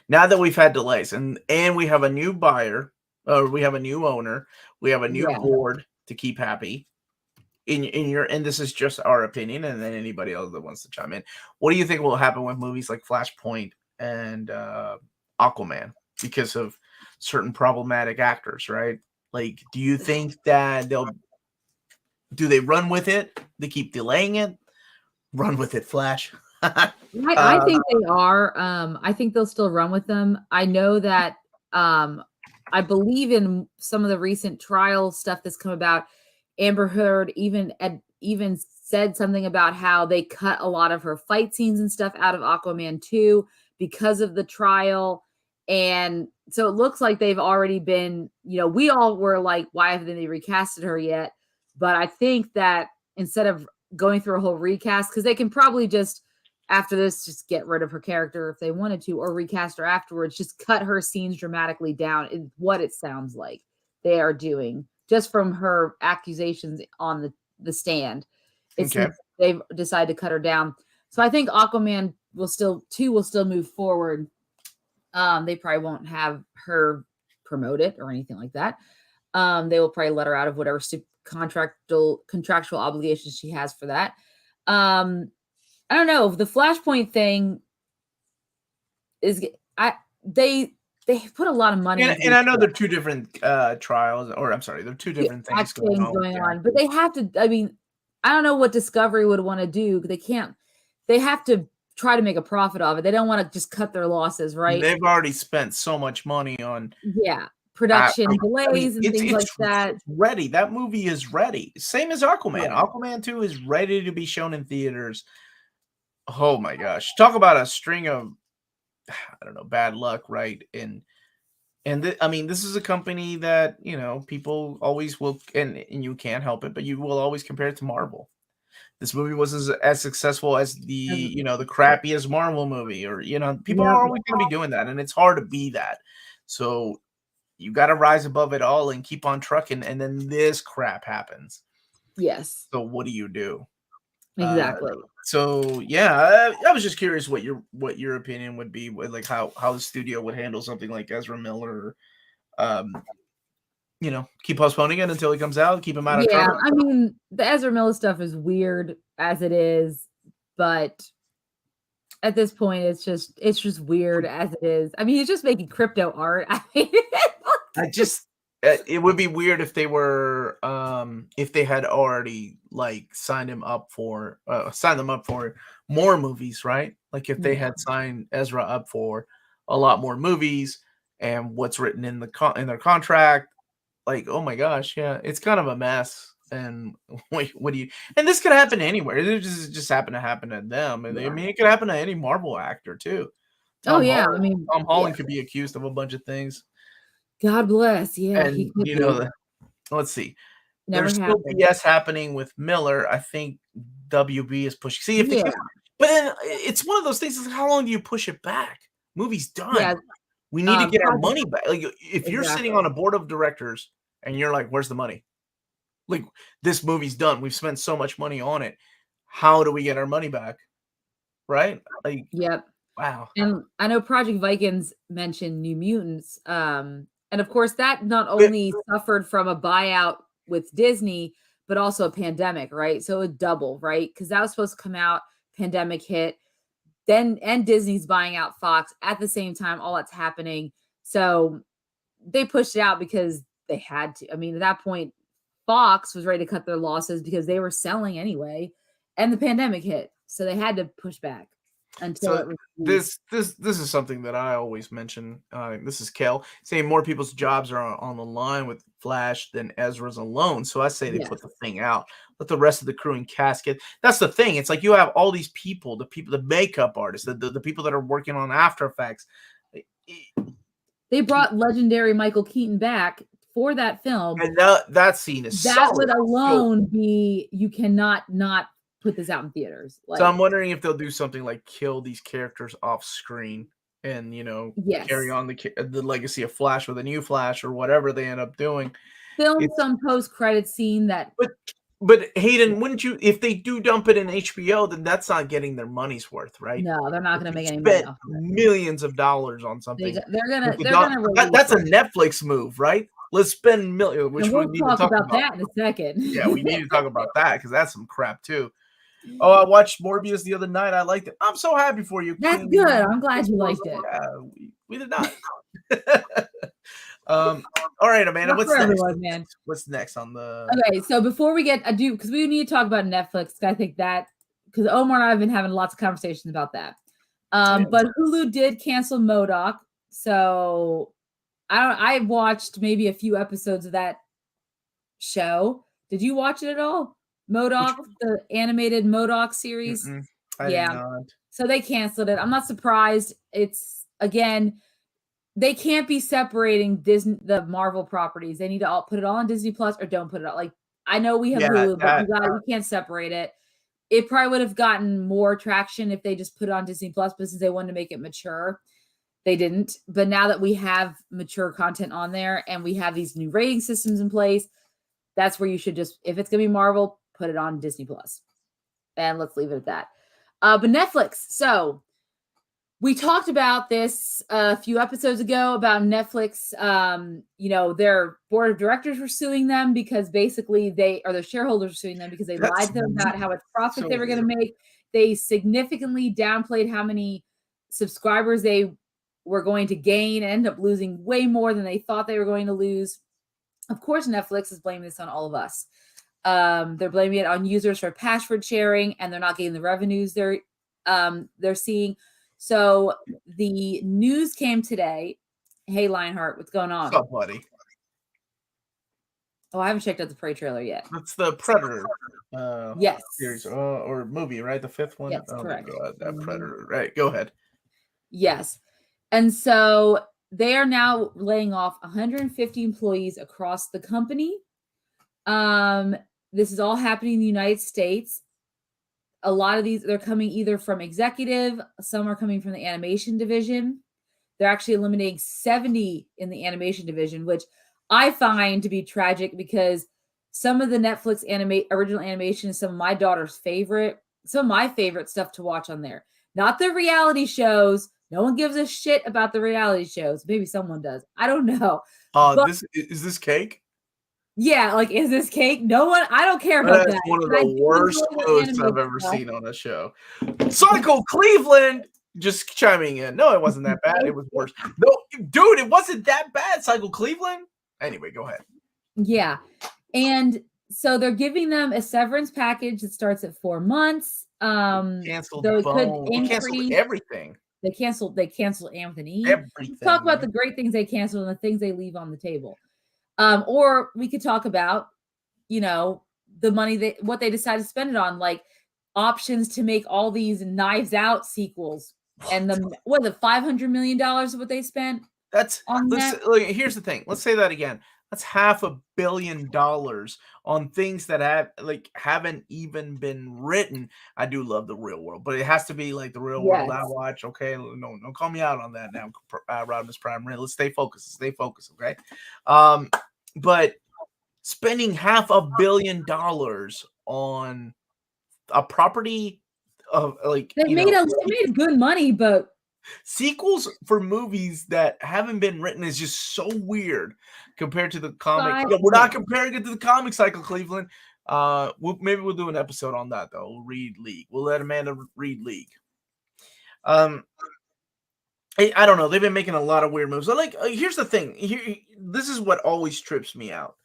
Now that we've had delays and we have a new buyer, or we have a new owner, we have a new board to keep happy. And this is just our opinion, and then anybody else that wants to chime in. What do you think will happen with movies like Flashpoint and Aquaman because of certain problematic actors, right? Like, do you think that do they run with it? They keep delaying it? Run with it, Flash. I think they are. I think they'll still run with them. I know that I believe in some of the recent trial stuff that's come about. Amber Heard even said something about how they cut a lot of her fight scenes and stuff out of Aquaman 2 because of the trial. And so it looks like they've already been, we all were like, why haven't they recasted her yet? But I think that instead of going through a whole recast, because they can probably just, after this, just get rid of her character if they wanted to, or recast her afterwards, just cut her scenes dramatically down, is what it sounds like they are doing, just from her accusations on the stand. They've decided to cut her down. So I think Aquaman will still move forward. They probably won't have her promote it or anything like that. They will probably let her out of whatever contractual obligations she has for that. I don't know. The Flashpoint thing is they put a lot of money into And I these know they're two different trials, or I'm sorry, they're two different things going things on. going on, but they have to. I mean, I don't know what Discovery would want to do. They can't. They have to try to make a profit of it. They don't want to just cut their losses, right? They've already spent so much money on Production I mean, delays and things like that. it's ready. That movie is ready. Same as Aquaman. Yeah. Aquaman 2 is ready to be shown in theaters. Oh my gosh. Talk about a string of I don't know, bad luck, right? I mean, this is a company that, people always will and you can't help it, but you will always compare it to Marvel. This movie was as successful as the crappiest Marvel movie, or people are always going to be doing that, and it's hard to be that. So you got to rise above it all and keep on trucking, and then this crap happens. Yes. So what do you do? Exactly. So yeah, I was just curious what your opinion would be with like how the studio would handle something like Ezra Miller. Keep postponing it until he comes out, keep him out of trouble. I mean, the Ezra Miller stuff is weird as it is, but at this point, it's just weird as it is. I mean, he's just making crypto art. I mean, it would be weird if they were if they had already like signed them up for more movies, right? Like if they had signed Ezra up for a lot more movies, and what's written in in their contract, like, oh my gosh, yeah, it's kind of a mess. And wait, what do you? And this could happen anywhere. It just happened to happen to them. And I mean, it could happen to any Marvel actor too. I mean, Tom Holland could be accused of a bunch of things. God bless. Yeah, And he could let's see. Never There's happened. still BS happening with Miller. I think WB is pushing. See if they but then it's one of those things. Like, how long do you push it back? Movie's done. Yeah. We need to get our money back. Like if you're sitting on a board of directors and you're like, "Where's the money?" Like this movie's done. We've spent so much money on it. How do we get our money back? Right? Like, wow. And I know Project Vikings mentioned New Mutants. And of course, that not only suffered from a buyout with Disney, but also a pandemic, right? So a double, right? Because that was supposed to come out, pandemic hit, and Disney's buying out Fox at the same time. All that's happening. So they pushed it out because they had to. I mean, at that point, Fox was ready to cut their losses because they were selling anyway, and the pandemic hit, so they had to push back until this is something that I always mention. This is Kel saying more people's jobs are on the line with Flash than Ezra's alone. So I say they put the thing out, let the rest of the crew and cast get. That's the thing. It's like you have all these people, the makeup artists, the people that are working on After Effects. They brought legendary Michael Keaton back for that film, and that scene is would alone be you cannot not put this out in theaters. So I'm wondering if they'll do something like kill these characters off screen and carry on the legacy of Flash with a new Flash or whatever they end up doing. Film some post-credit scene that. But Hayden, wouldn't you? If they do dump it in HBO, then that's not getting their money's worth, right? No, they're not going to make any money off of it. Millions of dollars on something. They're gonna. That's a Netflix move, right? Let's spend millions. Which we'll talk about that in a second. Yeah, we need to talk about that because that's some crap too. Oh, I watched Morbius the other night. I liked it. I'm so happy for you. That's good. I'm glad you liked it. Yeah, we did not. All right, Amanda. What's next on the? Okay, so before we get because we need to talk about Netflix. I think that because Omar and I have been having lots of conversations about that. But Hulu did cancel MODOK, so I watched maybe a few episodes of that show. Did you watch it at all? MODOK, the animated MODOK series. I did not. So they canceled it. I'm not surprised. It's again, they can't be separating the Marvel properties. They need to all put it all on Disney Plus or don't put it all. Like I know we have Hulu, but we can't separate it. It probably would have gotten more traction if they just put it on Disney Plus, but since they wanted to make it mature, they didn't. But now that we have mature content on there and we have these new rating systems in place, that's where you should just, if it's going to be Marvel, put it on Disney Plus. And let's leave it at that. But Netflix. So we talked about this a few episodes ago about Netflix. Their board of directors were suing them because basically their shareholders were suing them because they lied to them about how much profit they were going to make. they significantly downplayed how many subscribers they were going to gain and end up losing way more than they thought they were going to lose. Of course, Netflix is blaming this on all of us. They're blaming it on users for password sharing, and they're not getting the revenues they're seeing. So the news came today. Hey, Lionheart, what's going on? What's up, buddy? Oh, I haven't checked out the Prey trailer yet. That's the Predator Yes. series or movie, right? The 5th one? Yes, Oh correct. my God, that Mhm. Predator. Right, go ahead. Yes. And so they are now laying off 150 employees across the company. This is all happening in the United States. A lot of these, they're coming either from executive, some are coming from the animation division. They're actually eliminating 70 in the animation division, which I find to be tragic because some of the Netflix original animation is some of my daughter's favorite, some of my favorite stuff to watch on there. Not the reality shows. No one gives a shit about the reality shows. Maybe someone does. I don't know. But- This is this cake? Yeah, like, is this cake? No one, I don't care about That's that. one of But I the do worst enjoy the posts I've animated ever stuff. seen on a show. Cycle Cleveland just chiming in. No, it wasn't that bad. It was worse. No, dude, it wasn't that bad. Cycle Cleveland. Anyway, go ahead. Yeah. And so they're giving them a severance package that starts at 4 months. Canceled Though it could Bone. We canceled increase. everything. They canceled Anthony. Everything. Let's talk about the great things they canceled and the things they leave on the table. Or we could talk about, the money what they decided to spend it on, like options to make all these Knives Out sequels. And the $500 million what they spent. That's on that? look, here's the thing. Let's say that again. That's $500 million on things that haven't even been written. I do love the Real World, but it has to be like the Real World I Yes. watch. Okay, no, don't call me out on that now, Rodimus Prime. Let's stay focused. Okay. But spending $500 million on a property of They made good money, but sequels for movies that haven't been written is just so weird compared to the comic. Right. We're not comparing it to the comic cycle, Cleveland. Maybe we'll do an episode on that though. We'll read League. We'll let Amanda read League. I don't know. They've been making a lot of weird moves. Here's the thing. This is what always trips me out.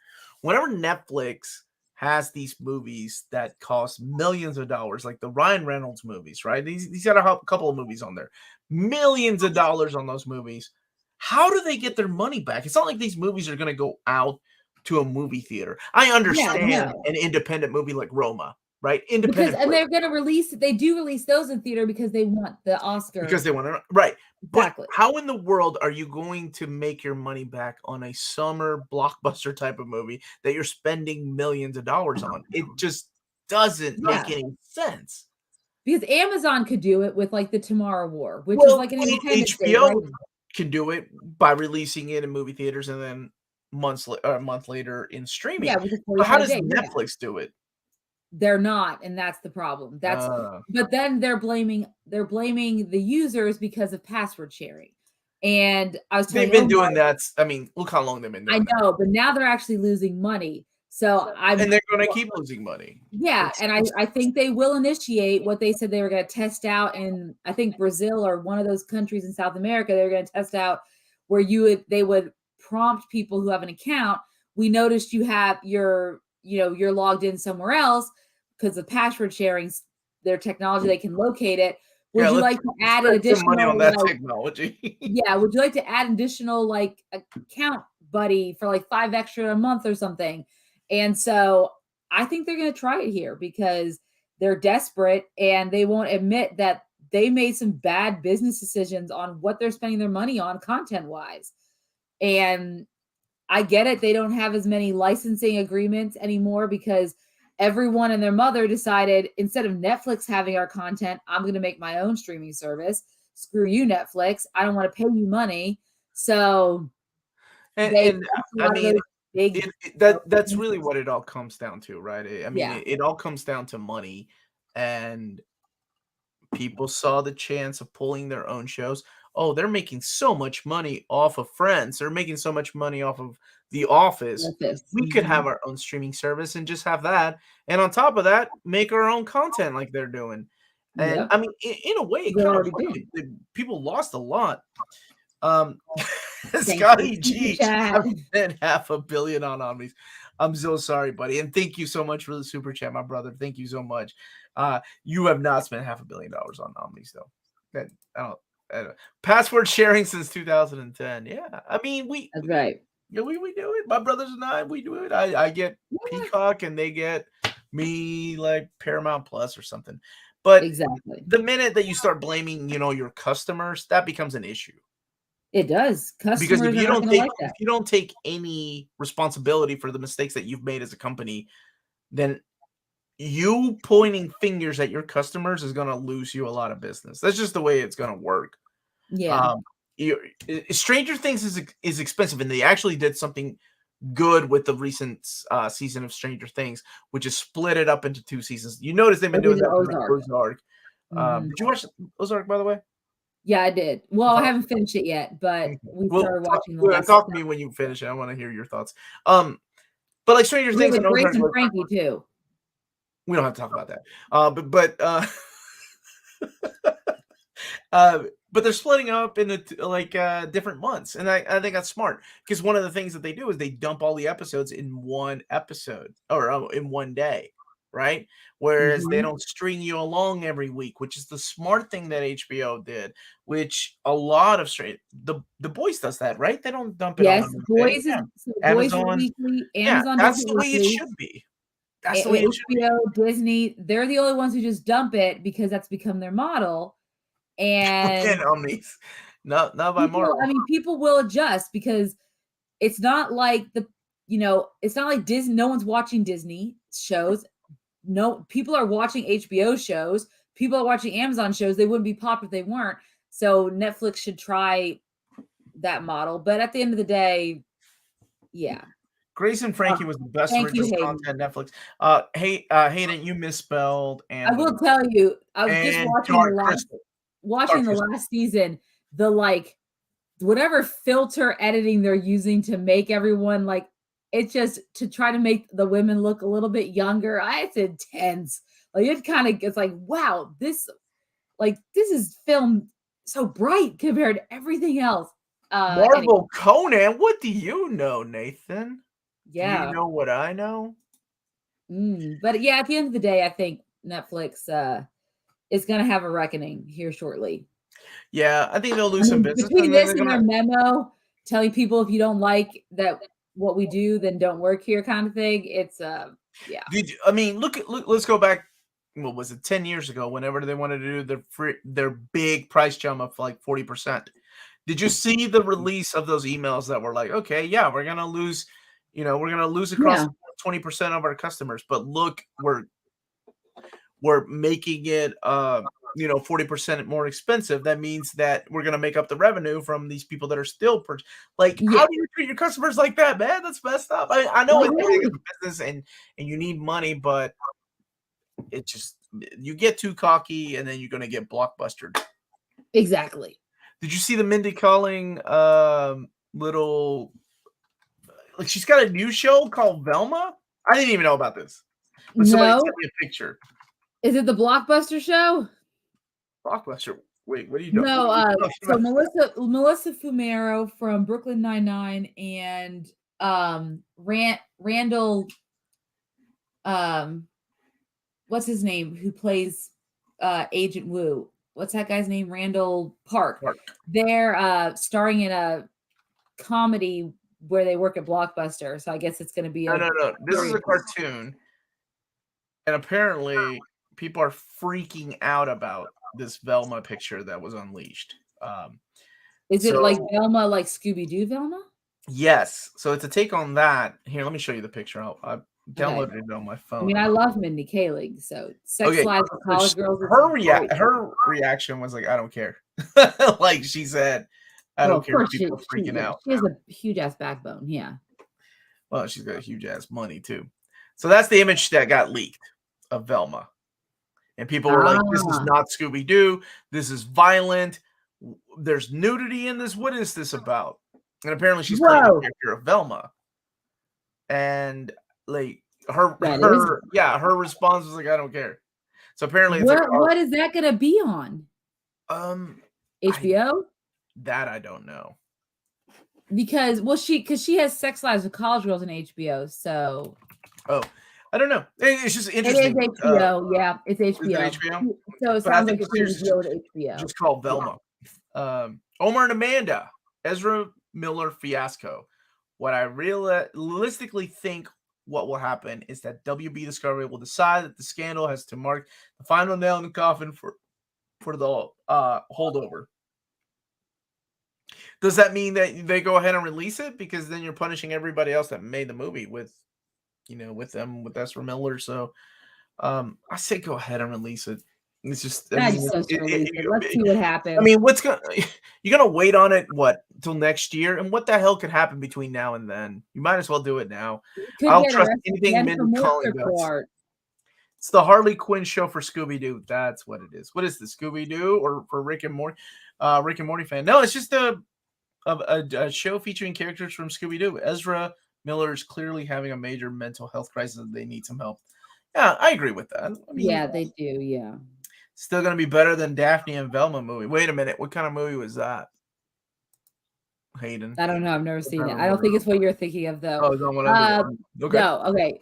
Whenever Netflix has these movies that cost millions of dollars, like the Ryan Reynolds movies, right? He's got a couple of movies on there, millions of dollars on those movies. How do they get their money back? It's not like these movies are going to go out to a movie theater. I understand an independent movie like Roma, right? And they're going to release those in theater because they want the Oscar. Because they want to, right? Exactly. But how in the world are you going to make your money back on a summer blockbuster type of movie that you're spending millions of dollars on? It just doesn't make any sense. Because Amazon could do it with like the Tomorrow War, which is like an independent HBO can do it by releasing it in movie theaters and then a month later in streaming. Yeah, but how does Netflix do it? They're not, and that's the problem. But then they're blaming the users because of password sharing. And I was they've been doing that. I mean, look how long they've been doing I know, but now they're actually losing money. So and they're going to keep losing money. Yeah, and I think they will initiate what they said they were going to test out in, I think, Brazil or one of those countries in South America. They're going to test out where they would prompt people who have an account. We noticed you're logged in somewhere else because of password sharing, their technology, they can locate it. Would you like to add an additional money on that technology? Yeah, would you like to add additional account buddy for $5 extra a month or something? And so I think they're going to try it here because they're desperate and they won't admit that they made some bad business decisions on what they're spending their money on content-wise. And I get it. They don't have as many licensing agreements anymore because everyone and their mother decided instead of Netflix having our content, I'm going to make my own streaming service. Screw you, Netflix. I don't want to pay you money. So that's really what it all comes down to, right? It all comes down to money, and people saw the chance of pulling their own shows. Oh, they're making so much money off of Friends. They're making so much money off of The Office. We could have our own streaming service and just have that. And on top of that, make our own content like they're doing. And Yep. I mean, in a way, it They're kind of already been. people lost a lot. Um, Thanks for Scotty the super G chat. spent $500 million on Omnis. I'm so sorry, buddy, and thank you so much for the super chat, my brother. Thank you so much. You have not spent $500 million on Omnis, though. That I don't. Password sharing since 2010. Yeah, I mean That's right. yeah, we do it. My brothers and I, we do it. I get Yeah, Peacock, and they get me like Paramount Plus or something. But exactly. the minute that you start blaming, your customers, that becomes an issue. It does. Because Customers are not going to like if that. you don't take any responsibility for the mistakes that you've made as a company, then you pointing fingers at your customers is going to lose you a lot of business. That's just the way it's going to work. Yeah. Stranger Things is expensive, and they actually did something good with the recent season of Stranger Things, which is split it up into 2 seasons. You notice they've been They doing did that with Ozark. Ozark. Mhm. Did you watch Ozark, by the way? Yeah, I did. Well, I haven't finished it yet, but we started watching the last. Talk to me when you finish it. I want to hear your thoughts. But like Stranger Yeah, Things with and Grace Ozark, and Frankie too. we don't have to talk about that. But they're splitting up into different months, and I think that's smart because one of the things that they do is they dump all the episodes in one episode or in one day, right? Whereas they Mhm. don't string you along every week, which is the smart thing that HBO did. Which a lot of the Boys does that, right? They don't dump it all Yes, in one day. Boys is Yeah, so Boys is Amazon. weekly. Yeah, Amazon does that's it the way it weekly. should be. That's the way it should be. HBO, Disney, they're the only ones who just dump it because that's become their model. And Again, Omnis, not by people, Marvel. I mean, people will adjust because it's not like it's not like Disney. No one's watching Disney shows. No, people are watching HBO shows. People are watching Amazon shows. They wouldn't be popped if they weren't. So Netflix should try that model. But at the end of the day, yeah. Grace and Frankie was the best Thank you, original Hayden. content Netflix. Hayden, you misspelled I will tell you, I was just and watching Dark Crystal. the last season. The whatever filter editing they're using to make everyone it's just to try to make the women look a little bit younger. It's intense. It's like, wow, this is filmed so bright compared to everything else. Marvel Anyway, Conan. What do you know, Nathan? Do you yeah. know what I know? But yeah, at the end of the day, I think Netflix is going to have a reckoning here shortly. Yeah, I think they'll lose some business. Between And then this they're and their gonna, memo telling people if you don't like that what we do, then don't work here kind of thing. It's yeah. I mean, look. Let's go back. What was it? 10 years ago, whenever they wanted to do their big price jump of like 40%. Did you see the release of those emails that were like, okay, yeah, we're gonna lose, across Yeah. 20% of our customers, but look, we're making it 40% more expensive. That means that we're gonna make up the revenue from these people that are still Yeah. how do you treat your customers like that, man? That's messed up. I know it's a business and you need money, but it just you get too cocky and then you're gonna get blockbustered. Exactly. Did you see the Mindy Kaling little she's got a new show called Velma? I didn't even know about this. But somebody No. sent me a picture. Is it the Blockbuster show? Blockbuster. Wait, what are you doing? No, so Melissa Fumero from Brooklyn Nine-Nine and Randall what's his name who plays Agent Wu? What's that guy's name? Randall Park. They're starring in a comedy where they work at Blockbuster. So I guess it's going to be No. This is a cartoon. And apparently people are freaking out about this Velma picture that was unleashed. Is it like Velma, like Scooby-Doo Velma? Yes. So it's a take on that. Here, let me show you the picture. I downloaded it on my phone. I mean, I love Mindy Kaling, so Sex Lives of College Girls. Her reaction was like, I don't care. Like she said, I don't care if people are freaking out. She has a huge ass backbone, yeah. Well, she's got huge ass money too. So that's the image that got leaked of Velma. And people were like, this is not Scooby-Doo. This is violent. There's nudity in this. What is this about? And apparently she's playing the character of Velma. And like her response was like, I don't care. So apparently it's What is that gonna be on? HBO? That I don't know. Because she has Sex Lives with College Girls on HBO, so I don't know. It's just it interesting. is HBO. Yeah, it's Is HBO. it HBO? So it But I sounds think like it's it's going to deal with HBO. just called Velma. Omar and Amanda, Ezra Miller fiasco. What I realistically think what will happen is that WB Discovery will decide that the scandal has to mark the final nail in the coffin for the holdover. Does that mean that they go ahead and release it? Because then you're punishing everybody else that made the movie with Ezra Miller. So I say go ahead and release it. It's just, I just supposed to release it. Let's see what happens. I mean, you're gonna wait on it till next year? And what the hell could happen between now and then? You might as well do it now. I'll trust anything Mindy Kaling does. It's the Harley Quinn show for Scooby-Doo. That's what it is. What is this, Scooby-Doo or for Rick and Morty fan? No, it's just a show featuring characters from Scooby-Doo. Ezra Miller is clearly having a major mental health crisis and they need some help. Yeah, I agree with that. I mean, yeah, they do. Yeah. Still going to be better than Daphne and Velma movie. Wait a minute. What kind of movie was that? Hayden. I don't know. I've never seen it. I don't think it's what you're thinking of, though. Oh, okay. No, okay.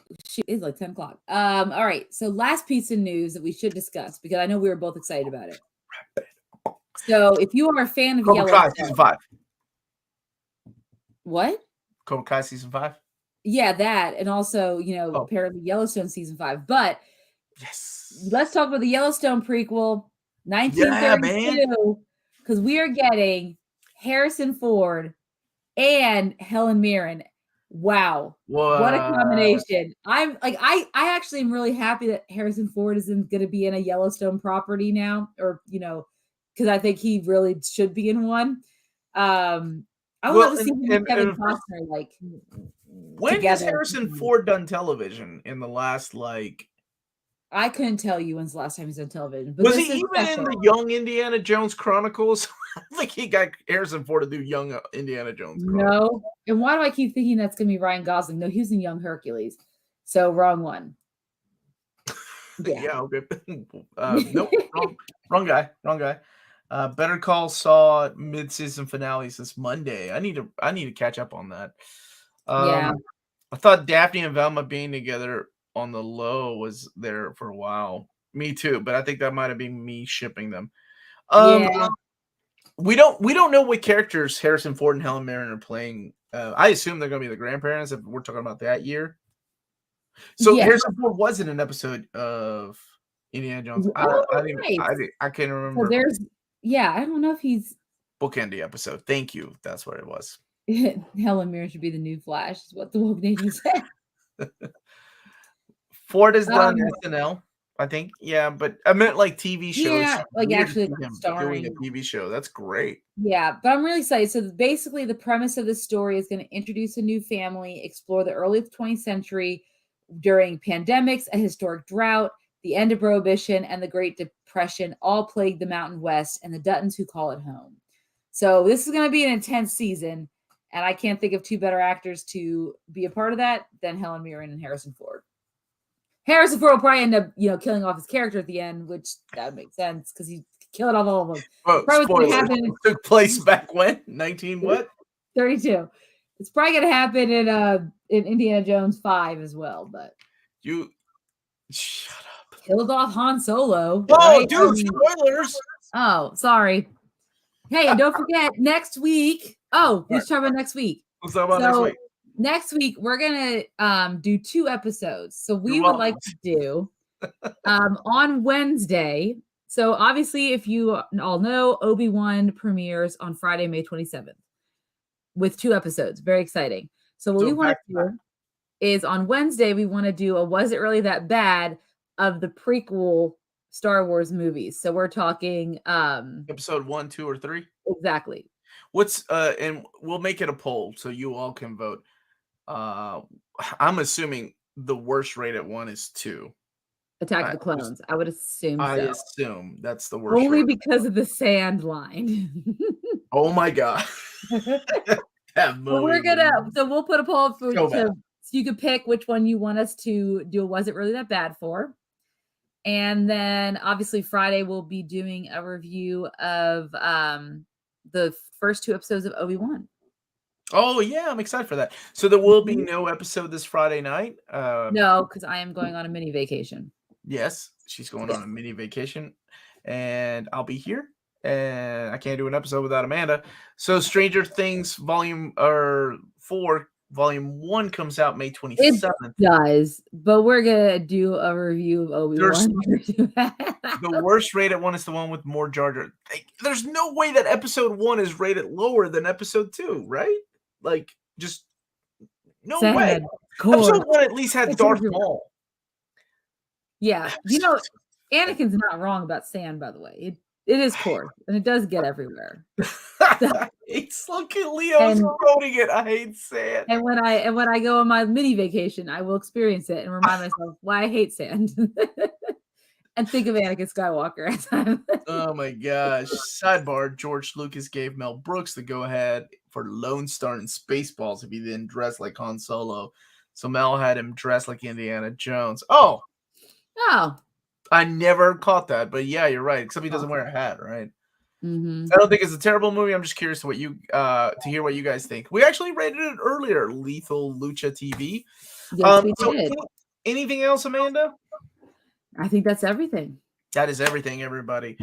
It's like 10 o'clock. All right. So last piece of news that we should discuss, because I know we were both excited about it. So if you are a fan of Cobra Kai Yellowstone. season 5. What? Cobra Kai season 5? Yeah, that. And also, apparently Yellowstone season 5. But let's talk about the Yellowstone prequel, 1932, because we are getting Harrison Ford and Helen Mirren. Wow. What a combination. I actually am really happy that Harrison Ford is going to be in a Yellowstone property now, or, because I think he really should be in one. I would love to see him and Kevin Costner, when has Harrison Ford done television in the last, I couldn't tell you when's the last time he's on television. But was he even in the Young Indiana Jones Chronicles? I think he got Harrison Ford to do Young Indiana Jones Chronicles. No. And why do I keep thinking that's going to be Ryan Gosling? No, he was in Young Hercules. So wrong one. Yeah, okay. Nope, wrong guy. Better Call Saul mid-season finales this Monday. I need to catch up on that. I thought Daphne and Velma being together on the low was there for a while. Me too, but I think that might have been me shipping them. We don't know what characters Harrison Ford and Helen Mirren are playing. I assume they're going to be the grandparents if we're talking about that year. So Harrison Ford was in an episode of Indiana Jones. I can't remember. I don't know if he's bookending episode. Thank you. That's what it was. Helen Mirren should be the new Flash, is what the woke nation said. Ford has done SNL, I think. Yeah, but I meant TV shows. Yeah, actually doing a TV show. That's great. Yeah, but I'm really excited. So basically, the premise of the story is going to introduce a new family, explore the early 20th century during pandemics, a historic drought, the end of Prohibition, and the Great Depression all plagued the Mountain West and the Duttons who call it home. So this is going to be an intense season, and I can't think of two better actors to be a part of that than Helen Mirren and Harrison Ford. Harrison Ford will probably end up, killing off his character at the end, which that would make sense because he's killing off all of them. Spoilers. It took place back when? 32. It's probably going to happen in Indiana Jones 5 as well, but you shut up. Killed off Han Solo. Oh, right? Dude, spoilers. Oh, sorry. Hey, and don't forget next week. Oh, let's talk about next week. Let's talk about next week. Next week, we're going to do 2 episodes. So we would like to do on Wednesday. So obviously, if you all know, Obi-Wan premieres on Friday, May 27th with 2 episodes. Very exciting. So what we want to do is on Wednesday, we want to do a Was It Really That Bad of the prequel Star Wars movies. So we're talking episode 1, 2, or 3. Exactly. What's and we'll make it a poll so you all can vote. I'm assuming the worst rated one is 2. Attack of the Clones. I would assume I so. assume that's the worst. Only because of the sand line. Oh my god. We're gonna we'll put a poll so you can pick which one you want us to do. Was it really that bad for? And then obviously Friday we'll be doing a review of the first 2 episodes of Obi-Wan. Oh yeah, I'm excited for that. So there will be no episode this Friday night. No, because I am going on a mini vacation. Yes, she's going on Yes. a mini vacation, and I'll be here. And I can't do an episode without Amanda. So Stranger Things Volume 4, Volume 1 comes out May It 27th. does, but we're gonna do a review of Obi-Wan. The worst rated one is the one with more Jar Jar. There's no way that episode 1 is rated lower than episode 2, right? Like, just no way. Sad. Cool. Episode 1 at least had It's Darth everywhere. Maul. Yeah, you know, Anakin's not wrong about sand, by the way. It is coarse, and it does get everywhere. It's look at Leo's quoting it. I hate sand. And when I go on my mini vacation, I will experience it and remind myself why I hate sand. And think of Anakin Skywalker. Oh my gosh. Sidebar, George Lucas gave Mel Brooks the go-ahead for Lone Star and Spaceballs if he didn't dress like Han Solo. So Mel had him dress like Indiana Jones. Oh, I never caught that, but yeah, you're right. Except he doesn't wear a hat, right? Mm-hmm. I don't think it's a terrible movie. I'm just curious to hear what you guys think. We actually rated it earlier, Lethal Lucha TV. Yes, we did. Anything else, Amanda? I think that's everything. That is everything, everybody.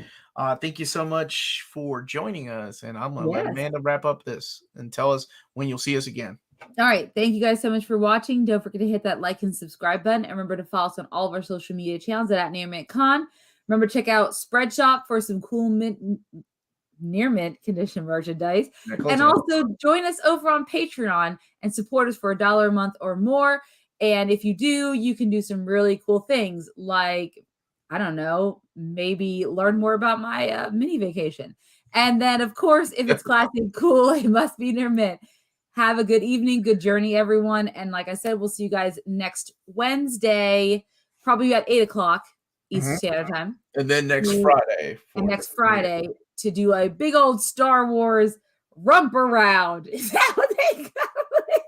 Thank you so much for joining us, and I'm going to let Amanda wrap up this and tell us when you'll see us again. All right. Thank you guys so much for watching. Don't forget to hit that like and subscribe button. And remember to follow us on all of our social media channels at @NearMintCon. Remember to check out Spreadshop for some cool near mint condition merchandise. And also join us over on Patreon and support us for $1 a month or more. And if you do, you can do some really cool things like, I don't know, maybe learn more about my mini vacation. And then, of course, if it's classy and cool, it must be near mint. Have a good evening, good journey, everyone. And like I said, we'll see you guys next Wednesday, probably at 8 o'clock Eastern Standard Time. And then next Friday. And next Friday to do a big old Star Wars rump around. Is that what they call it?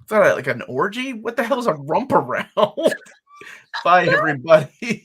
Is that like an orgy? What the hell is a rump around? Bye, everybody.